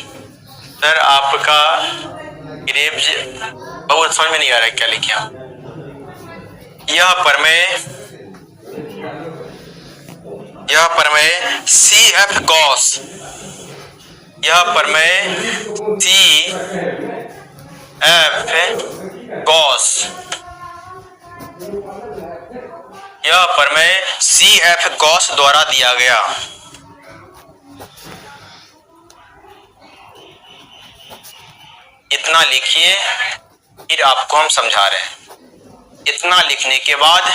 S1: सर? आपका ग्रेव्स बहुत समझ में नहीं आ रहा है, क्या लिखे आप? यह प्रमेय CF गॉस यह प्रमेय CF गॉस द्वारा दिया गया। इतना लिखिए, फिर आपको हम समझा रहे हैं। इतना लिखने के बाद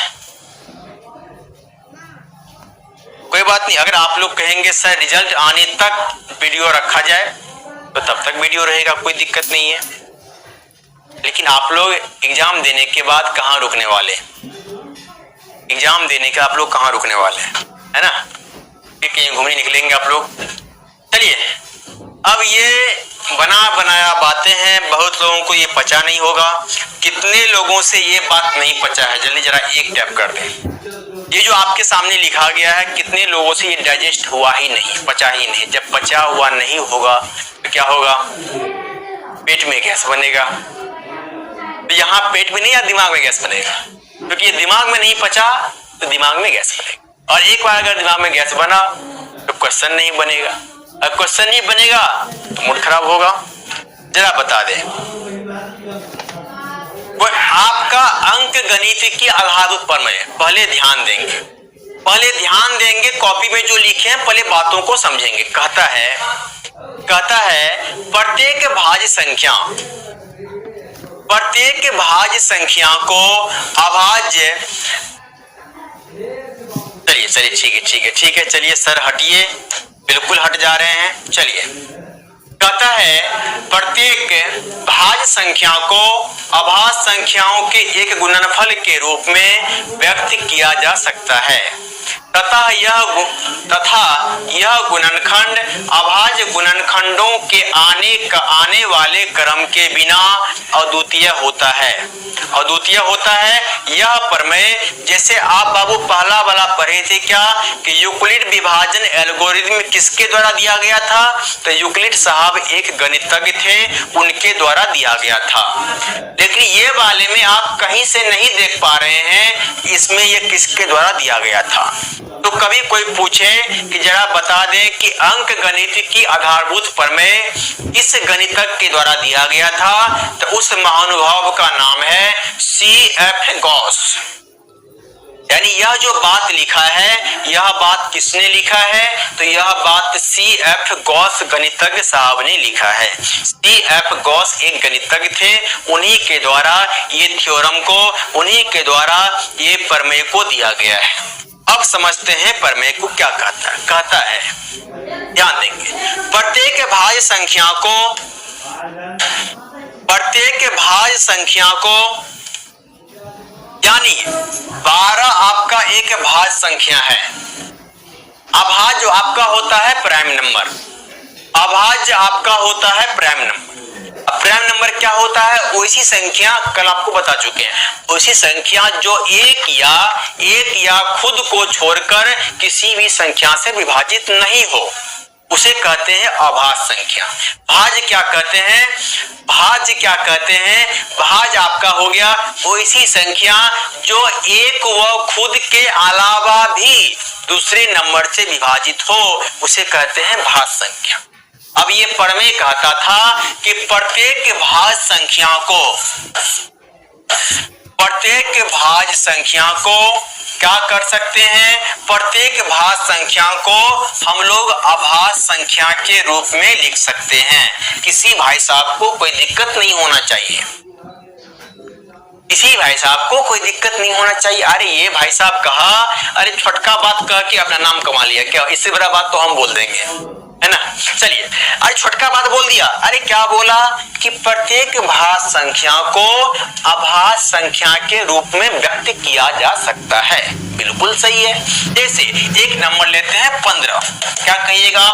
S1: कोई बात नहीं, अगर आप लोग कहेंगे सर रिजल्ट आने तक वीडियो रखा जाए तो तब तक वीडियो रहेगा, कोई दिक्कत नहीं है। लेकिन आप लोग एग्जाम देने के बाद कहाँ रुकने वाले, एग्जाम देने के आप लोग कहाँ रुकने वाले हैं, है ना, फिर कहीं घूमने निकलेंगे आप लोग। चलिए, अब ये बना बनाया बातें हैं, बहुत लोगों को ये पचा नहीं होगा। कितने लोगों से ये बात नहीं पचा है, जल्दी जरा एक टैप कर दें। ये जो आपके सामने लिखा गया है, कितने लोगों से ये डाइजेस्ट हुआ ही नहीं, पचा ही नहीं। जब पचा हुआ नहीं होगा तो क्या होगा, पेट में गैस बनेगा। तो यहाँ पेट में नहीं या दिमाग में गैस बनेगा, क्योंकि ये दिमाग में नहीं पचा तो दिमाग में गैस बनेगा। और एक बार अगर दिमाग में गैस बना तो क्वेश्चन नहीं बनेगा, अगर क्वेश्चन नहीं बनेगा तो मूड खराब होगा। जरा बता दें, आपका अंक गणित की आधारभूत प्रमेय, पहले ध्यान देंगे, कॉपी में जो लिखे हैं पहले बातों को समझेंगे। कहता है प्रत्येक भाज्य संख्या को अभाज्य, चलिए ठीक है, चलिए सर हटिए, बिल्कुल हट जा रहे हैं। चलिए, कहता है प्रत्येक भाज्य संख्या को अभाज्य संख्याओं के एक गुणनफल के रूप में व्यक्त किया जा सकता है तथा यह गुणनखंड अभाज्य गुणनखंडों के आने वाले क्रम के बिना अद्वितीय होता है। यह प्रमेय, जैसे आप बाबू पहला वाला पढ़े थे क्या कि यूक्लिड विभाजन एल्गोरिथम किसके द्वारा दिया गया था, तो यूक्लिड साहब एक गणितज्ञ थे, उनके द्वारा दिया गया था। लेकिन ये वाले में आप कहीं से नहीं देख पा रहे हैं इसमें ये किसके द्वारा दिया गया था। तो कभी कोई पूछे कि जरा बता दें कि अंक गणित की आधारभूत प्रमेय किस गणितज्ञ के द्वारा दिया गया था, तो उस महानुभाव का नाम है CF गॉस। यानी यह जो बात लिखा है, यह बात किसने लिखा है, तो यह बात CF गॉस गणितज्ञ साहब ने लिखा है। CF गॉस एक गणितज्ञ थे, उन्हीं के द्वारा ये थ्योरम को, उन्हीं के द्वारा ये प्रमेय को दिया गया है। अब समझते हैं प्रमेय को क्या कहता है। ध्यान देंगे, प्रत्येक भाज्य संख्या को यानी 12 आपका एक भाज्य संख्या है। अभाज्य जो आपका होता है प्राइम नंबर, अभाज्य आपका होता है प्राइम नंबर। प्राइम नंबर क्या होता है, वैसी संख्या, कल आपको बता चुके हैं, वैसी संख्या जो एक या खुद को छोड़कर किसी भी संख्या से विभाजित नहीं हो, उसे कहते हैं अभाज्य संख्या। भाज्य क्या कहते हैं, भाज्य आपका हो गया वैसी संख्या जो एक व खुद के अलावा भी दूसरे नंबर से विभाजित हो, उसे कहते हैं भाज्य संख्या। अब ये प्रमेय कहता था कि प्रत्येक भाज्य संख्या को क्या कर सकते हैं, प्रत्येक भाज्य संख्या को हम लोग अभाज्य संख्या के रूप में लिख सकते हैं। किसी भाई साहब को कोई दिक्कत नहीं होना चाहिए, किसी भाई साहब को कोई दिक्कत नहीं होना चाहिए। अरे ये भाई साहब कहा, अरे छोटका बात कह के अपना नाम कमा लिया क्या, इससे बड़ा बात तो हम बोल देंगे, है ना। चलिए, अरे छोटका बात बोल दिया, अरे क्या बोला कि प्रत्येक भाज्य संख्या को अभाज्य संख्या के रूप में व्यक्त किया जा सकता है। बिल्कुल सही है। जैसे एक नंबर लेते हैं 15, क्या कहिएगा,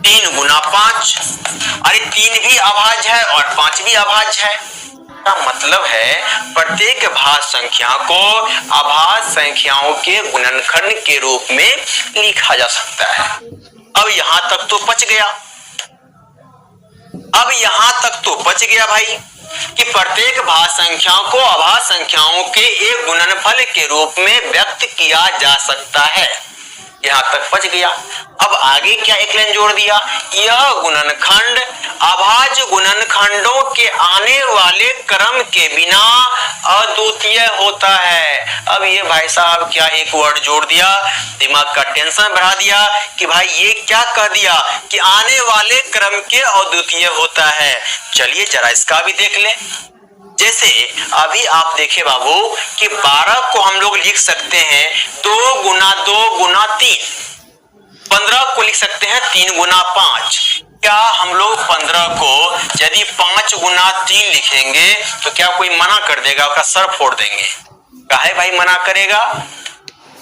S1: 3 गुना 5, अरे 3 भी अभाज्य है और 5 भी अभाज्य है। का मतलब है प्रत्येक भाज्य संख्या को अभाज्य संख्याओं के गुणनखंड के रूप में लिखा जा सकता है। अब यहां तक तो बच गया, भाई कि प्रत्येक भाज्य संख्याओं को अभाज्य संख्याओं के एक गुणनफल के रूप में व्यक्त किया जा सकता है। यहां तक बच गया। अब आगे क्या एक लाइन जोड़ दिया, यह गुणनखंड अभाज्य गुणनखंडों के आने वाले क्रम के बिना अद्वितीय होता है। अब ये भाई साहब क्या एक वर्ड जोड़ दिया, दिमाग का टेंशन बढ़ा दिया कि भाई ये क्या कह दिया कि आने वाले क्रम के अद्वितीय होता है। चलिए जरा इसका भी देख लें। जैसे अभी आप देखे बाबू कि 12 को हम लोग लिख सकते हैं 2 गुना 2 गुना 3, 15 को लिख सकते हैं 3 गुना 5। क्या हम लोग 15 को यदि 5 गुना 3 लिखेंगे तो क्या कोई मना कर देगा? उसका सर फोड़ देंगे। काहे भाई मना करेगा?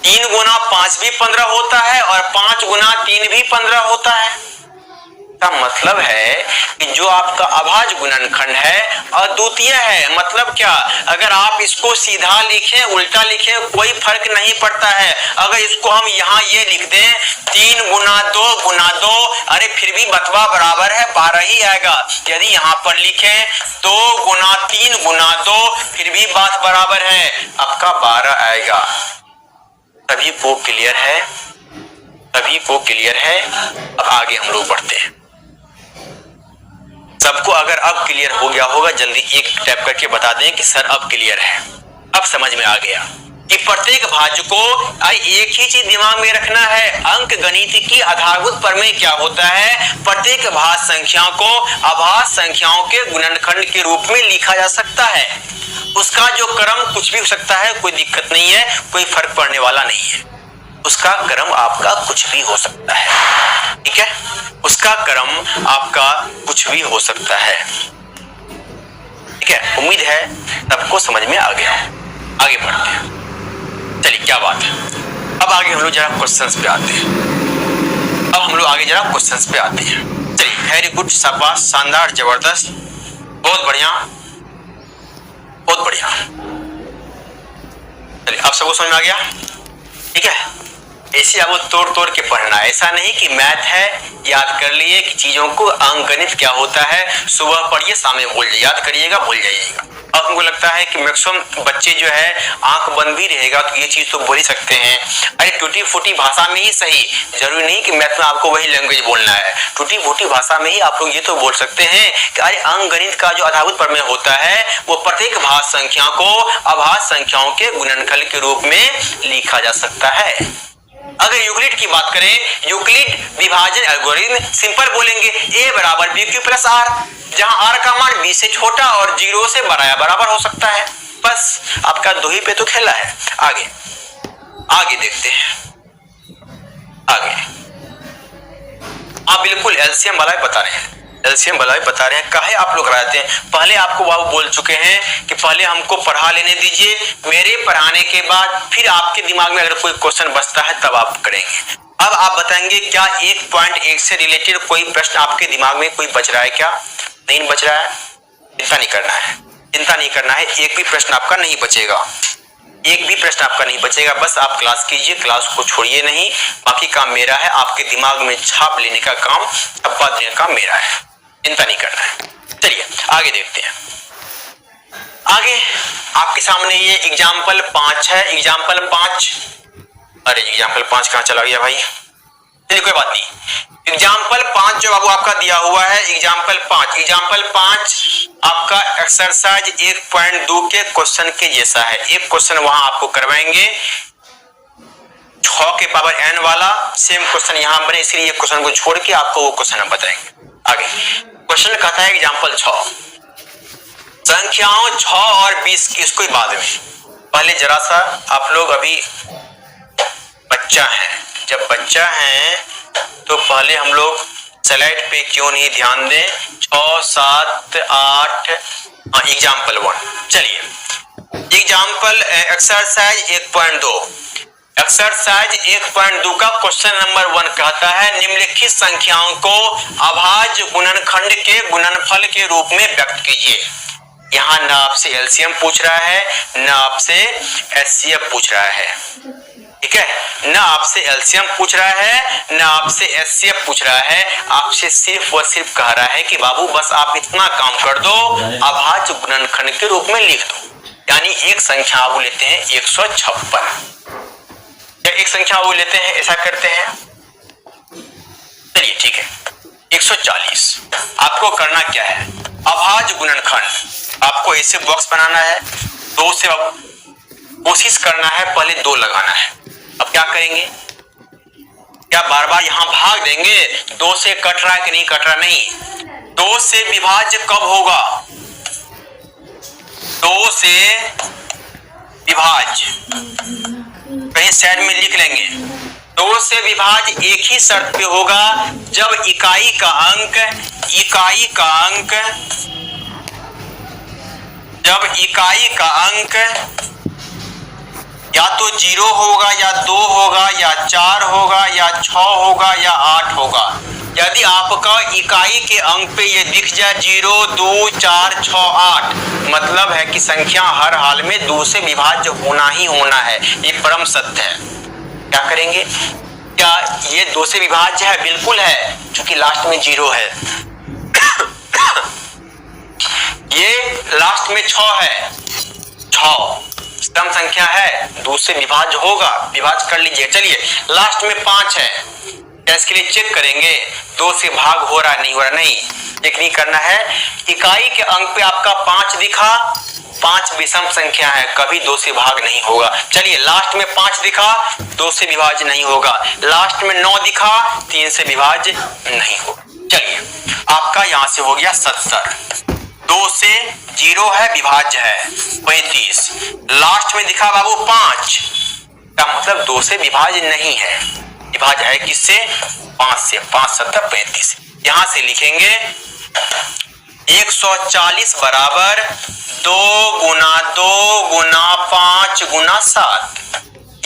S1: 3 गुना 5 भी 15 होता है और 5 गुना 3 भी 15 होता है। का मतलब है कि जो आपका अभाज्य गुणनखंड है अद्वितीय है। मतलब क्या? अगर आप इसको सीधा लिखें उल्टा लिखें कोई फर्क नहीं पड़ता है। अगर इसको हम यहाँ ये लिख दें 3 गुना 2 गुना 2, अरे फिर भी बतवा बराबर है 12 ही आएगा। यदि यहाँ पर लिखें 2 गुना 3 गुना 2 फिर भी बात बराबर है, आपका 12 आएगा। सभी को क्लियर है? सभी को क्लियर है? अब आगे हम लोग बढ़ते हैं। सबको अगर अब क्लियर हो गया होगा जल्दी एक टैप करके बता दें कि सर अब क्लियर है, अब समझ में आ गया कि प्रत्येक भाज्य को एक ही चीज दिमाग में रखना है। अंक गणित की आधारभूत प्रमेय क्या होता है? प्रत्येक भाज्य संख्या को अभाज्य संख्याओं के गुणनखंड के रूप में लिखा जा सकता है। उसका जो क्रम कुछ भी हो सकता है, कोई दिक्कत नहीं है, कोई फर्क पड़ने वाला नहीं है। उसका क्रम आपका कुछ भी हो सकता है, ठीक है? उसका क्रम आपका कुछ भी हो सकता है, ठीक है? उम्मीद है सबको समझ में आ गया। आगे बढ़ते हैं। चलिए क्या बात है, अब आगे हम लोग जरा क्वेश्चंस पे आते हैं। अब हम लोग आगे जरा क्वेश्चंस पे आते हैं। चलिए, वेरी गुड, शाबाश, शानदार, जबरदस्त, बहुत बढ़िया, बहुत बढ़िया। चलिए अब सबको समझ में आ गया, ठीक है? ऐसे आपको तोड़ तोड़ के पढ़ना, ऐसा नहीं कि मैथ है याद कर लिए कि चीजों को अंकगणित क्या होता है सुबह पढ़िए शाम में भूल जाइए, याद करिएगा भूल जाइएगा। अब हमको लगता है कि मैक्सिमम बच्चे जो है आंख बंद भी रहेगा तो ये चीज तो बोल ही सकते हैं। अरे टूटी फूटी भाषा में ही सही, जरूरी नहीं कि मैथ में आपको वही लैंग्वेज बोलना है। टूटी फूटी भाषा में ही आप लोग ये तो बोल सकते हैं कि अरे अंकगणित का जो आधारभूत प्रमेय होता है वो प्रत्येक भाज्य संख्या को अभाज्य संख्याओं के गुणनखंड के रूप में लिखा जा सकता है। अगर यूक्लिड की बात करें, यूक्लिड विभाजन एल्गोरिथम सिंपल बोलेंगे a बराबर बी क्यू प्लस आर, जहां r का मान b से छोटा और 0 से बड़ा या बराबर हो सकता है। बस आपका दो ही पे तो खेला है। आगे आगे देखते हैं। आगे आप बिल्कुल एलसीएम वाला बता रहे हैं, एलसीएम वाला बता रहे हैं। काहे आप लोग रहते हैं? पहले आपको बाबू बोल चुके हैं कि पहले हमको पढ़ा लेने दीजिए, मेरे पढ़ाने के बाद फिर आपके दिमाग में अगर कोई क्वेश्चन बचता है तब आप करेंगे। अब आप बताएंगे क्या 1.1 से रिलेटेड कोई प्रश्न आपके दिमाग में कोई बच रहा है? क्या नहीं बच रहा है? चिंता नहीं करना है, चिंता नहीं करना है, एक भी प्रश्न आपका नहीं बचेगा, एक भी प्रश्न आपका नहीं बचेगा। बस आप क्लास कीजिए, क्लास को छोड़िए नहीं, बाकी काम मेरा है, आपके दिमाग में छाप लेने का काम, छप्पा देने का मेरा है, चिंता नहीं करना है। चलिए आगे देखते हैं। आगे आपके सामने ये एग्जाम्पल 5 है। एग्जाम्पल 5, अरे एग्जाम्पल 5 कहां चला गया भाई? चलिए कोई बात नहीं। एग्जाम्पल 5 जो बाबू आपका दिया हुआ है, एग्जाम्पल 5 आपका एक्सरसाइज 1.2 के क्वेश्चन के जैसा है। एक क्वेश्चन वहां आपको करवाएंगे 6 के पावर n वाला, सेम क्वेश्चन यहां बने, इसलिए क्वेश्चन को छोड़ के आपको वो क्वेश्चन हम बताएंगे। आगे क्वेश्चन कहता है एग्जाम्पल 6, संख्याओं 6 और 20 की, इसको बाद में, पहले जरा सा आप लोग अभी बच्चा है, जब बच्चा है तो पहले हम लोग स्लाइड पे क्यों नहीं ध्यान दें। 6, 7, 8, एग्जाम्पल 1। चलिए एग्जाम्पल एक्सरसाइज 1.2, एक्सरसाइज 1.2 का क्वेश्चन नंबर 1 कहता है निम्नलिखित संख्याओं को अभाज्य गुणनखंड के गुणनफल के रूप में व्यक्त कीजिए। यहाँ न आपसे एलसीएम पूछ रहा है, न आपसे एचसीएफ पूछ रहा है, ठीक है? न आपसे एलसीएम पूछ रहा है, न आपसे एचसीएफ पूछ रहा है, आपसे सिर्फ व सिर्फ कह रहा है कि बाबू बस आप इतना काम कर दो, अभाज्य गुणनखंड के रूप में लिख दो। यानी एक संख्या वो लेते हैं 156, या एक संख्या वो लेते हैं, ऐसा करते हैं। चलिए ठीक है, 140। आपको करना क्या है, अभाज्य गुणनखंड आपको ऐसे बॉक्स बनाना है, 2 से कोशिश करना है पहले 2 लगाना है। अब क्या करेंगे, क्या बार बार यहां भाग देंगे, 2 से कट रहा है कि नहीं कट रहा, नहीं, 2 से विभाज्य कब होगा, 2 से विभाज्य कहीं साइड में लिख लेंगे, 2 से विभाज्य एक ही शर्त पे होगा जब इकाई का अंक या तो 0 होगा या 2 होगा या 4 होगा या 6 होगा या 8 होगा। यदि आपका इकाई के अंक पे ये दिख जाए 0, 2, 4, 6, 8, मतलब है कि संख्या हर हाल में 2 से विभाज्य होना ही होना है, ये परम सत्य है। क्या करेंगे, क्या ये 2 से विभाज्य है, बिल्कुल है, क्योंकि लास्ट में 0 है। ये लास्ट में 6 है, 6 सम संख्या है, 2 से विभाज्य होगा, विभाज्य कर लीजिए। चलिए लास्ट में 5 है, इसके लिए चेक करेंगे 2 से भाग हो रहा है नहीं हो रहा, नहीं, चेक नहीं करना है। इकाई के अंक पे आपका 5 दिखा, 5 विषम संख्या है, कभी 2 से भाग नहीं होगा। चलिए लास्ट में 5 दिखा, 2 से विभाज्य नहीं होगा। लास्ट में 9 दिखा, 3 से विभाज्य नहीं होगा। चलिए आपका यहां से हो गया 70, 2 से 0 है, विभाज्य है 35। लास्ट में दिखा बाबू 5, का मतलब 2 से विभाज्य नहीं है, विभाज्य है किससे, 5 से, 5 7 35। यहां से लिखेंगे 140 बराबर 2 गुना 2 गुना 5 गुना 7।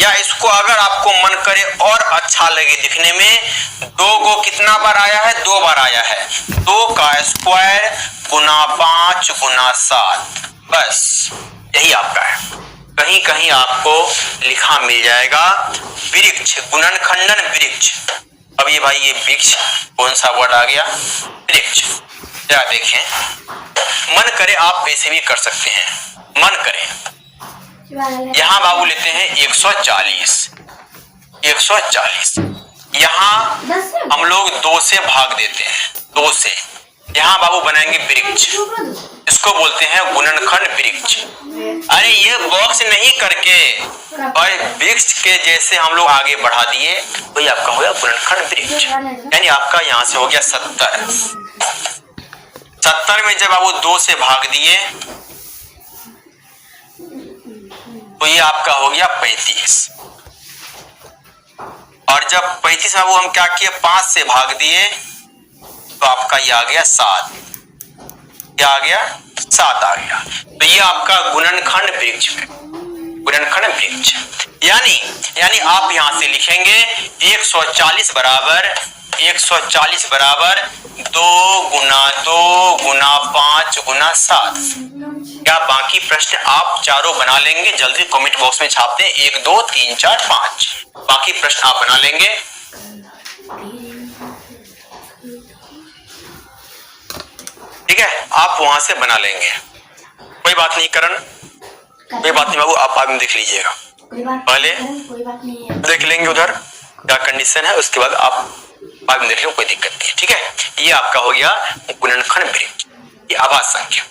S1: या इसको अगर आपको मन करे और अच्छा लगे दिखने में, 2 को कितना बार आया है, 2 बार आया है, 2 का स्क्वायर गुना 5 गुना 7, बस यही आपका है। कहीं कहीं आपको लिखा मिल जाएगा वृक्ष, गुणनखंडन वृक्ष। अब ये भाई ये वृक्ष कौन सा वर्ड आ गया, वृक्ष। जरा देखें, मन करे आप वैसे भी कर सकते हैं, मन करे। यहां बाबू लेते हैं 140, 140, यहां हम लोग 2 से भाग देते हैं, 2 से, यहां बाबू बनाएंगे वृक्ष, इसको बोलते हैं गुणनखंड वृक्ष। अरे ये बॉक्स नहीं करके और वृक्ष के जैसे हम लोग आगे बढ़ा दिए, तो ये आपका हो गया गुणनखंड वृक्ष। यानी आपका यहां से हो गया 70, 70 में जब बाबू 2 से भाग दिए तो ये आपका हो गया 35, और जब 35 बाबू हम क्या किए, 5 से भाग दिए तो आपका ये आ गया 7, क्या आ गया, 7 आ गया। तो ये आपका गुणनखंड वृक्ष है, गुणनखंड वृक्ष। यानी आप यहां से लिखेंगे 140 बराबर 2 गुना 2 गुना 5 गुना 7। क्या बाकी प्रश्न आप चारों बना लेंगे, जल्दी कमेंट बॉक्स में छाप दें, 1 2 3 4 5, बाकी प्रश्न आप बना लेंगे। ठीक है, आप वहां से बना लेंगे, कोई बात नहीं करण, कोई बात नहीं बाबू, आप बाद में देख लीजिएगा, पहले देख लेंगे उधर क्या कंडीशन है, उसके बाद आप बाद में देख लो, कोई दिक्कत नहीं है। ठीक है, ये आपका हो गया गुणनखंड वृक्ष, ये आभाज्य संख्या,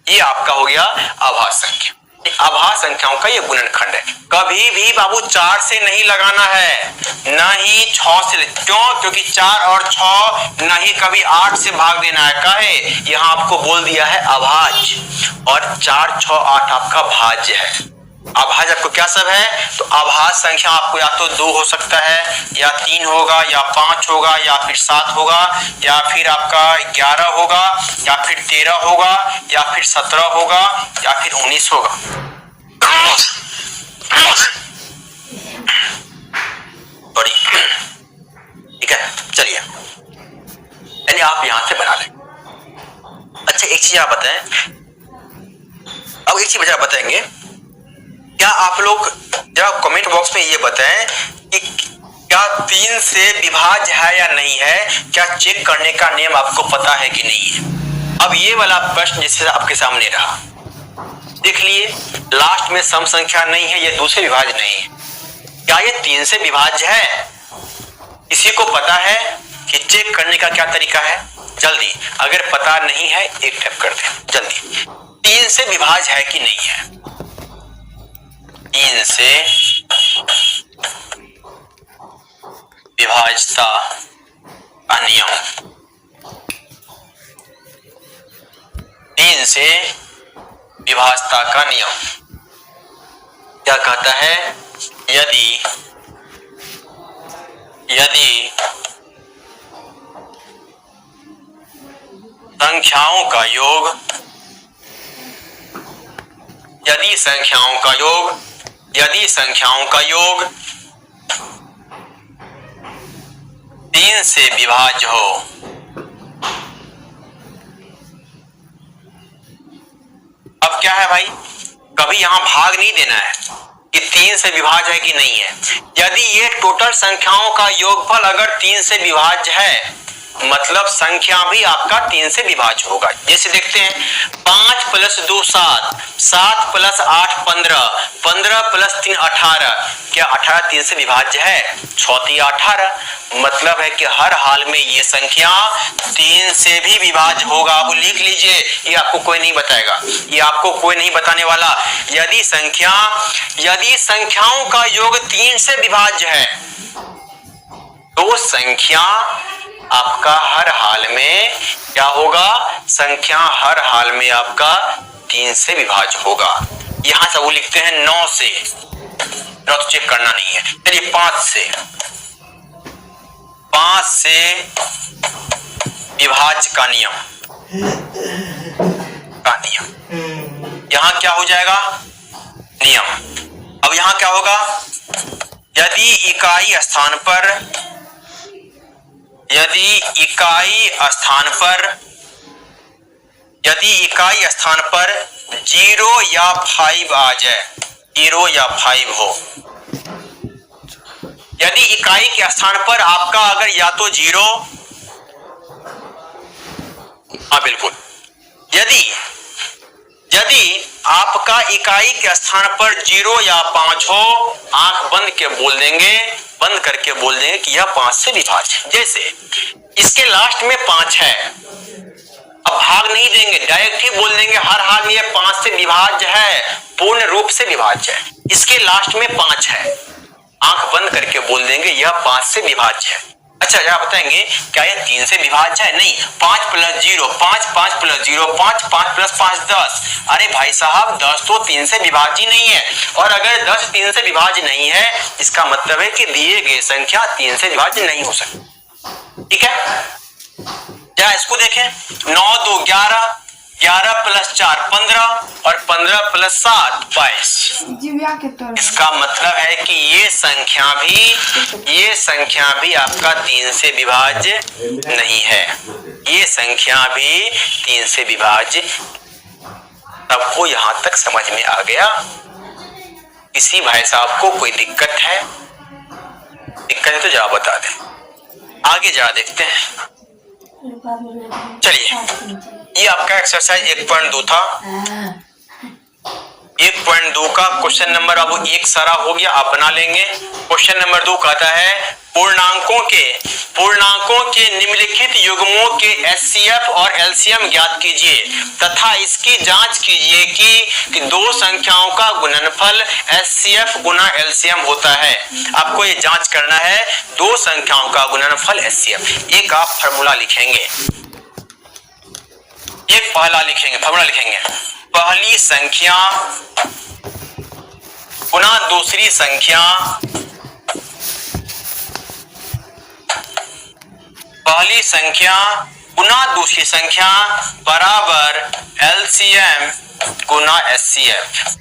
S1: ये आपका हो गया आभाज्य संख्या। आभाज्य संख्याओं का ये गुणनखंड है। कभी भी बाबू 4 से नहीं लगाना है, न ही 6 से, क्यों, क्योंकि 4 और 6 न ही कभी 8 से भाग देना है। काहे, यहां आपको बोल दिया है अभाज्य, और 4 6 8 आपका भाज्य है। अभाज्य आपको क्या सब है, तो अभाज्य संख्या आपको या तो 2 हो सकता है, या 3 होगा, या 5 होगा, या फिर 7 होगा, या फिर आपका 11 होगा, या फिर 13 होगा, या फिर 17 होगा, या फिर 19 होगा। सॉरी, ठीक है, चलिए, यानी आप यहां से बना लें। अच्छा एक चीज आप बताएं, अब एक चीज बताएंगे, क्या आप लोग जरा कमेंट बॉक्स में ये बताएं कि क्या 3 से विभाज्य है या नहीं है, क्या चेक करने का नियम आपको पता है कि नहीं है। अब ये वाला प्रश्न जैसे आपके सामने रहा, देख लिए लास्ट में सम संख्या नहीं है, ये 2 से विभाज्य नहीं है, क्या ये 3 से विभाज्य है, किसी को पता है कि चेक करने का क्या तरीका है। जल्दी, अगर पता नहीं है एक टैप कर दे जल्दी। 3 से विभाज्य है कि नहीं है? 3 से विभाज्यता का नियम, 3 से विभाज्यता का नियम क्या कहता है? यदि संख्याओं का योग, यदि संख्याओं का योग 3 से विभाज्य हो, अब क्या है भाई, कभी यहां भाग नहीं देना है कि 3 से विभाज्य है कि नहीं है। यदि ये टोटल संख्याओं का योगफल अगर 3 से विभाज्य है, मतलब संख्या भी आपका 3 से विभाज्य होगा। जैसे देखते हैं 5 + 2 7, 7 + 8 15, 15 + 3 18, क्या 18 3 से विभाज्य है? 6 × 3 18, मतलब है कि हर हाल में ये संख्या 3 से भी विभाज्य होगा। आप लिख लीजिए, ये आपको कोई नहीं बताएगा, ये आपको कोई नहीं बताने वाला। यदि संख्याओं का योग 3 से विभाज्य है तो संख्या आपका हर हाल में क्या होगा? संख्या हर हाल में आपका 3 से विभाज्य होगा। यहां से वो लिखते हैं 9 से, तो चेक करना नहीं है। चलिए 5 से विभाज्य का नियम, यहां क्या हो जाएगा? नियम। अब यहां क्या होगा? यदि इकाई स्थान पर 0 या 5 आ जाए, 0 या 5 हो, यदि इकाई के स्थान पर आपका अगर या तो 0, हाँ बिल्कुल, यदि आपका इकाई के स्थान पर 0 या 5 हो, आंख बंद करके बोल देंगे कि यह 5 से विभाज्य। जैसे इसके लास्ट में 5 है, अब भाग नहीं देंगे, डायरेक्ट ही बोल देंगे हर हाल में यह 5 से विभाज्य है, पूर्ण रूप से विभाज्य है। इसके लास्ट में 5 है, आंख बंद करके बोल देंगे यह 5 से विभाज्य है। अच्छा, आप बताएंगे क्या यह 3 से विभाज्य है? नहीं, 5 + 0 5, 5 + 0 5, 5 + 5 10। अरे भाई साहब, 10 तो 3 से विभाज्य नहीं है, और अगर 10 3 से विभाज्य नहीं है, इसका मतलब है कि दिए गए संख्या 3 से विभाज्य नहीं हो सकती। ठीक है, क्या इसको देखें, 9 2 11, 11 + 4 15, और 15 + 7 22। इसका मतलब है कि ये संख्या भी आपका 3 से विभाज्य नहीं है, ये संख्या भी 3 से विभाज्य। सबको यहां तक समझ में आ गया? किसी भाई साहब को कोई दिक्कत है? दिक्कत है तो जवाब बता दें। आगे जा देखते हैं। चलिए, ये आपका एक्सरसाइज 1.2 था। 1.2 का क्वेश्चन नंबर अब 1 सारा हो गया, आप बना लेंगे। क्वेश्चन नंबर 2 कहता है पूर्णांकों के निम्नलिखित युग्मों के HCF और LCM ज्ञात कीजिए तथा इसकी जांच कीजिए कि 2 संख्याओं का गुणनफल HCF गुना LCM होता है। आपको ये जांच करना है 2 संख्याओं का गुणनफल HCF। एक आप फॉर्मूला लिखेंगे, फॉर्मूला लिखेंगे, पहली संख्या गुना दूसरी संख्या, पहली संख्या गुना दूसरी संख्या बराबर LCM गुना HCF।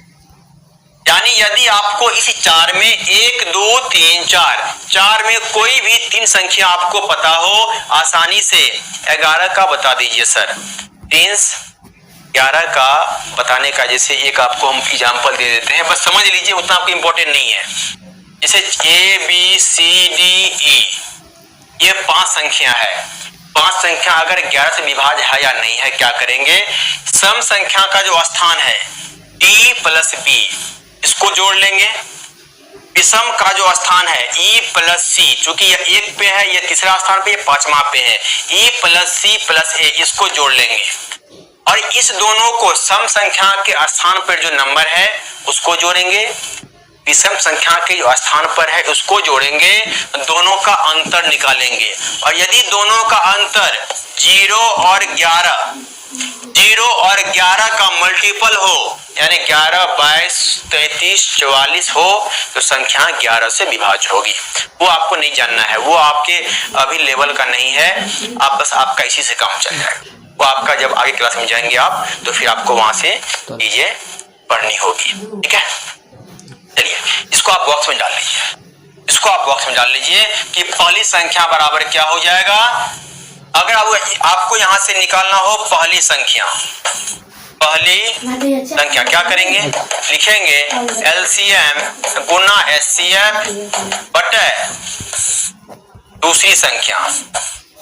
S1: यानी यदि आपको इस 4 में 1 2 3 4 में कोई भी 3 संख्या आपको पता हो, आसानी से 11 का बता दीजिए सर। 11 का बताने का जैसे एक आपको हम एग्जांपल दे देते हैं, बस समझ लीजिए, उतना आपको इंपॉर्टेंट नहीं है। जैसे ABCDE, ये 5 संख्या है। 5 संख्या अगर 11 से विभाज्य है या नहीं है, क्या करेंगे? सम संख्या का जो स्थान है D + B, इसको जोड़ लेंगे। विषम का जो स्थान है E प्लस सी, चूंकि यह 1 पे है, यह तीसरा स्थान पे, यह 5वां पे है, E प्लस सी प्लस ए, इसको जोड़ लेंगे और इस दोनों को सम संख्या के स्थान पर जो नंबर है उसको जोड़ेंगे, विषम संख्या के जो स्थान पर है उसको जोड़ेंगे, दोनों का अंतर निकालेंगे और यदि दोनों का अंतर 0 और 11 का मल्टीपल हो, यानी 11, 22, 33, 44 हो तो संख्या 11 से विभाज्य होगी। वो आपको नहीं जानना है, वो आपके अभी लेवल का नहीं है, आप बस आपका इसी से काम चल जाएगा। वो आपका जब आगे क्लास में जाएंगे आप तो फिर आपको वहां से चीजें पढ़नी होगी, ठीक है। चलिए इसको आप बॉक्स में डाल लीजिए, इसको आप बॉक्स में डाल लीजिए कि पहली संख्या बराबर क्या हो जाएगा। अगर आपको यहां से निकालना हो पहली संख्या क्या करेंगे, लिखेंगे LCM गुना HCF बटे दूसरी संख्या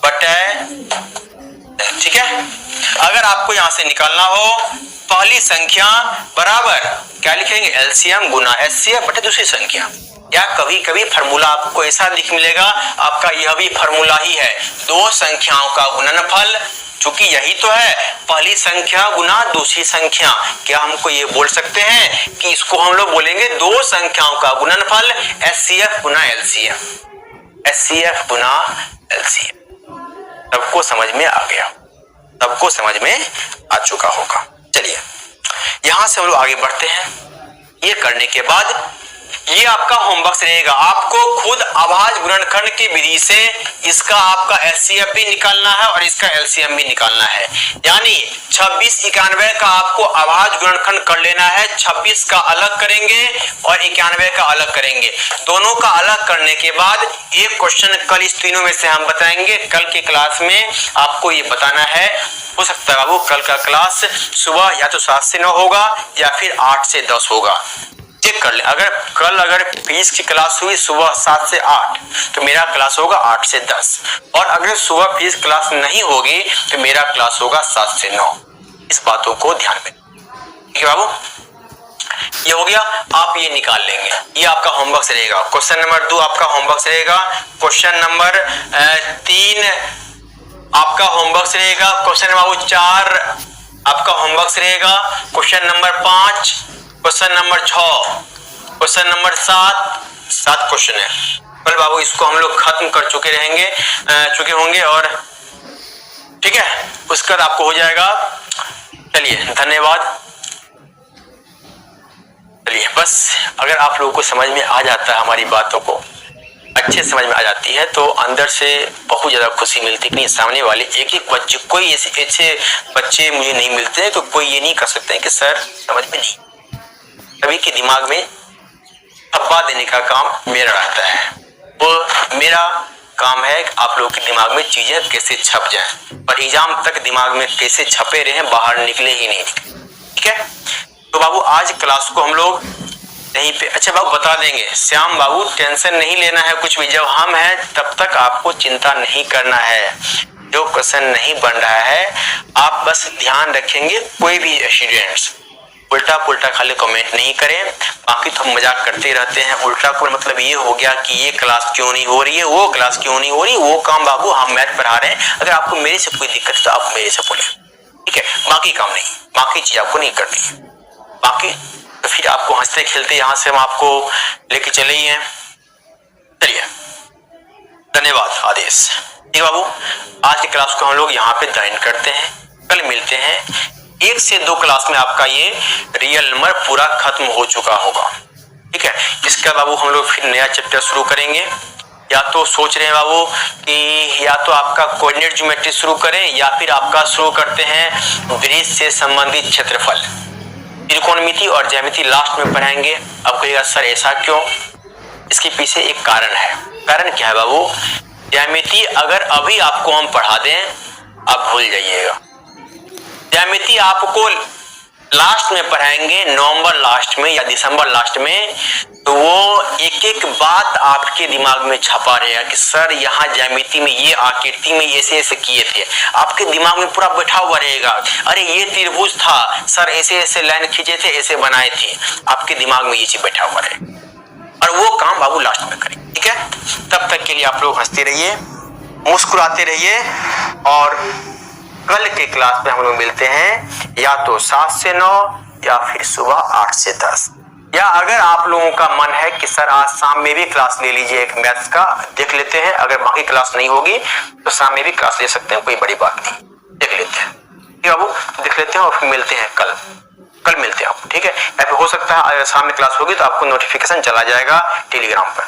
S1: बटे, ठीक है। अगर आपको यहां से निकालना हो पहली संख्या बराबर क्या लिखेंगे, LCM गुना HCF बटे दूसरी संख्या, या कभी कभी फार्मूला आपको ऐसा दिख मिलेगा, आपका यह भी फार्मूला ही है, दो संख्याओं का गुणनफल, चूंकि यही तो है पहली संख्या गुना दूसरी संख्या। क्या हमको ये बोल सकते हैं कि इसको हम लोग बोलेंगे दो संख्याओं का गुणनफल HCF गुना LCM, HCF गुना LCM। सबको समझ में आ गया, सबको समझ में आ चुका होगा। चलिए यहां से हम लोग आगे बढ़ते हैं। ये करने के बाद ये आपका होमवर्क रहेगा, आपको खुद अभाज्य गुणनखंड की विधि से इसका आपका HCF भी निकालना है और इसका LCM भी निकालना है। यानी 26, 91 का आपको अभाज्य गुणनखंड कर लेना है, 26 का अलग करेंगे और 91 का अलग करेंगे। दोनों का अलग करने के बाद एक क्वेश्चन कल इस तीनों में से हम बताएंगे। कल की क्लास में आपको ये बताना है, हो सकता है बाबू कल का क्लास सुबह या तो 7 से 9 होगा या फिर 8 से 10 होगा, चेक कर ले। अगर फिजिक्स की क्लास हुई सुबह 7 से 8 तो मेरा क्लास होगा 8 से 10, और अगर सुबह फिजिक्स क्लास नहीं होगी तो मेरा क्लास होगा 7 से 9। इस बातों को ध्यान में, ठीक है बाबू। ये हो गया, आप ये निकाल लेंगे, ये आपका होमवर्क रहेगा। क्वेश्चन नंबर 2 आपका होमवर्क रहेगा, क्वेश्चन नंबर 3 आपका होमवर्क रहेगा, क्वेश्चन नंबर 4 आपका होमवर्क रहेगा, question number 5, question number 6, question number 7 question है। कल बाबू इसको हम लोग खत्म कर चुके होंगे और ठीक है, उसका आपको हो जाएगा। चलिए धन्यवाद। चलिए बस अगर आप लोगों को समझ में आ जाता है, हमारी बातों को अच्छे समझ में आ जाती है तो अंदर से बहुत ज्यादा खुशी मिलती है कि सामने वाले एक बच्चे, कोई ऐसे बच्चे मुझे नहीं मिलते हैं तो कोई ये नहीं कर सकते हैं कि सर समझ में नहीं। सभी के दिमाग में थप्पा देने का काम मेरा रहता है, वो मेरा काम है आप लोगों के दिमाग में चीजें कैसे छप जाएं और एग्जाम तक दिमाग में कैसे छपे रहे, बाहर निकले ही नहीं, ठीक है। तो बाबू आज क्लास को हम लोग यहीं पे, अच्छा बाबू बता देंगे, श्याम बाबू टेंशन नहीं लेना है कुछ भी, जब हम हैं तब तक आपको चिंता नहीं करना है। जो क्वेश्चन नहीं बन रहा है आप बस ध्यान रखेंगे, कोई भी स्टूडेंट्स उल्टा पुल्टा खाली कमेंट नहीं करें, बाकी तो हम मजाक करते रहते हैं। उल्टा को मतलब ये हो गया कि ये क्लास क्यों नहीं हो रही है, वो क्लास क्यों नहीं हो रही, वो काम बाबू हम मैथ पढ़ा रहे हैं, अगर आपको मेरे से कोई दिक्कत है तो आप मेरे से बोले, ठीक है। बाकी काम नहीं, बाकी चीज आपको नहीं करनी है, बाकी तो फिर आपको हंसते खेलते यहाँ से हम आपको लेके चले ही हैं। चलिए धन्यवाद आदेश। ठीक बाबू, आज की क्लास को हम लोग यहाँ पे ज्वाइन करते हैं, कल मिलते हैं। 1 से 2 क्लास में आपका ये रियल नंबर पूरा खत्म हो चुका होगा, ठीक है। इसका बाबू हम लोग फिर नया चैप्टर शुरू करेंगे, या तो सोच रहे हैं बाबू कि या तो आपका कोऑर्डिनेट ज्योमेट्री शुरू करें या फिर आपका शुरू करते हैं ब्रिज से संबंधित क्षेत्रफल, त्रिकोणमिति और ज्यामिति लास्ट में पढ़ाएंगे। अब कहिएगा सर ऐसा क्यों, इसके पीछे एक कारण है। कारण क्या है बाबू, ज्यामिति अगर अभी आपको हम पढ़ा दें आप भूल जाइएगा, ज्यामिति आपको लास्ट में पढ़ाएंगे, नवंबर लास्ट में या दिसंबर लास्ट में, तो वो एक एक बात आपके दिमाग में छपा रहेगा कि सर यहाँ ज्यामिति में ये आकृति में ऐसे ऐसे किए थे, आपके दिमाग में पूरा बैठा हुआ रहेगा। अरे ये त्रिभुज था सर, ऐसे ऐसे लाइन खींचे थे, ऐसे बनाए थे, आपके दिमाग में ये चीज बैठा हुआ रहेगा। और वो काम बाबू लास्ट में करेंगे, ठीक है। तब तक के लिए आप लोग हंसते रहिए, मुस्कुराते रहिए, और कल के क्लास में हम लोग मिलते हैं या तो 7 से 9 या फिर सुबह 8 से 10। या अगर आप लोगों का मन है कि सर आज शाम में भी क्लास ले लीजिए, एक मैथ्स का देख लेते हैं, अगर बाकी क्लास नहीं होगी तो शाम में भी क्लास ले सकते हैं, कोई बड़ी बात नहीं, देख लेते हैं, ठीक है बाबू, देख लेते हैं और फिर मिलते हैं कल मिलते हैं आपको, ठीक है। या फिर हो सकता है शाम में क्लास होगी तो आपको नोटिफिकेशन चला जाएगा टेलीग्राम पर।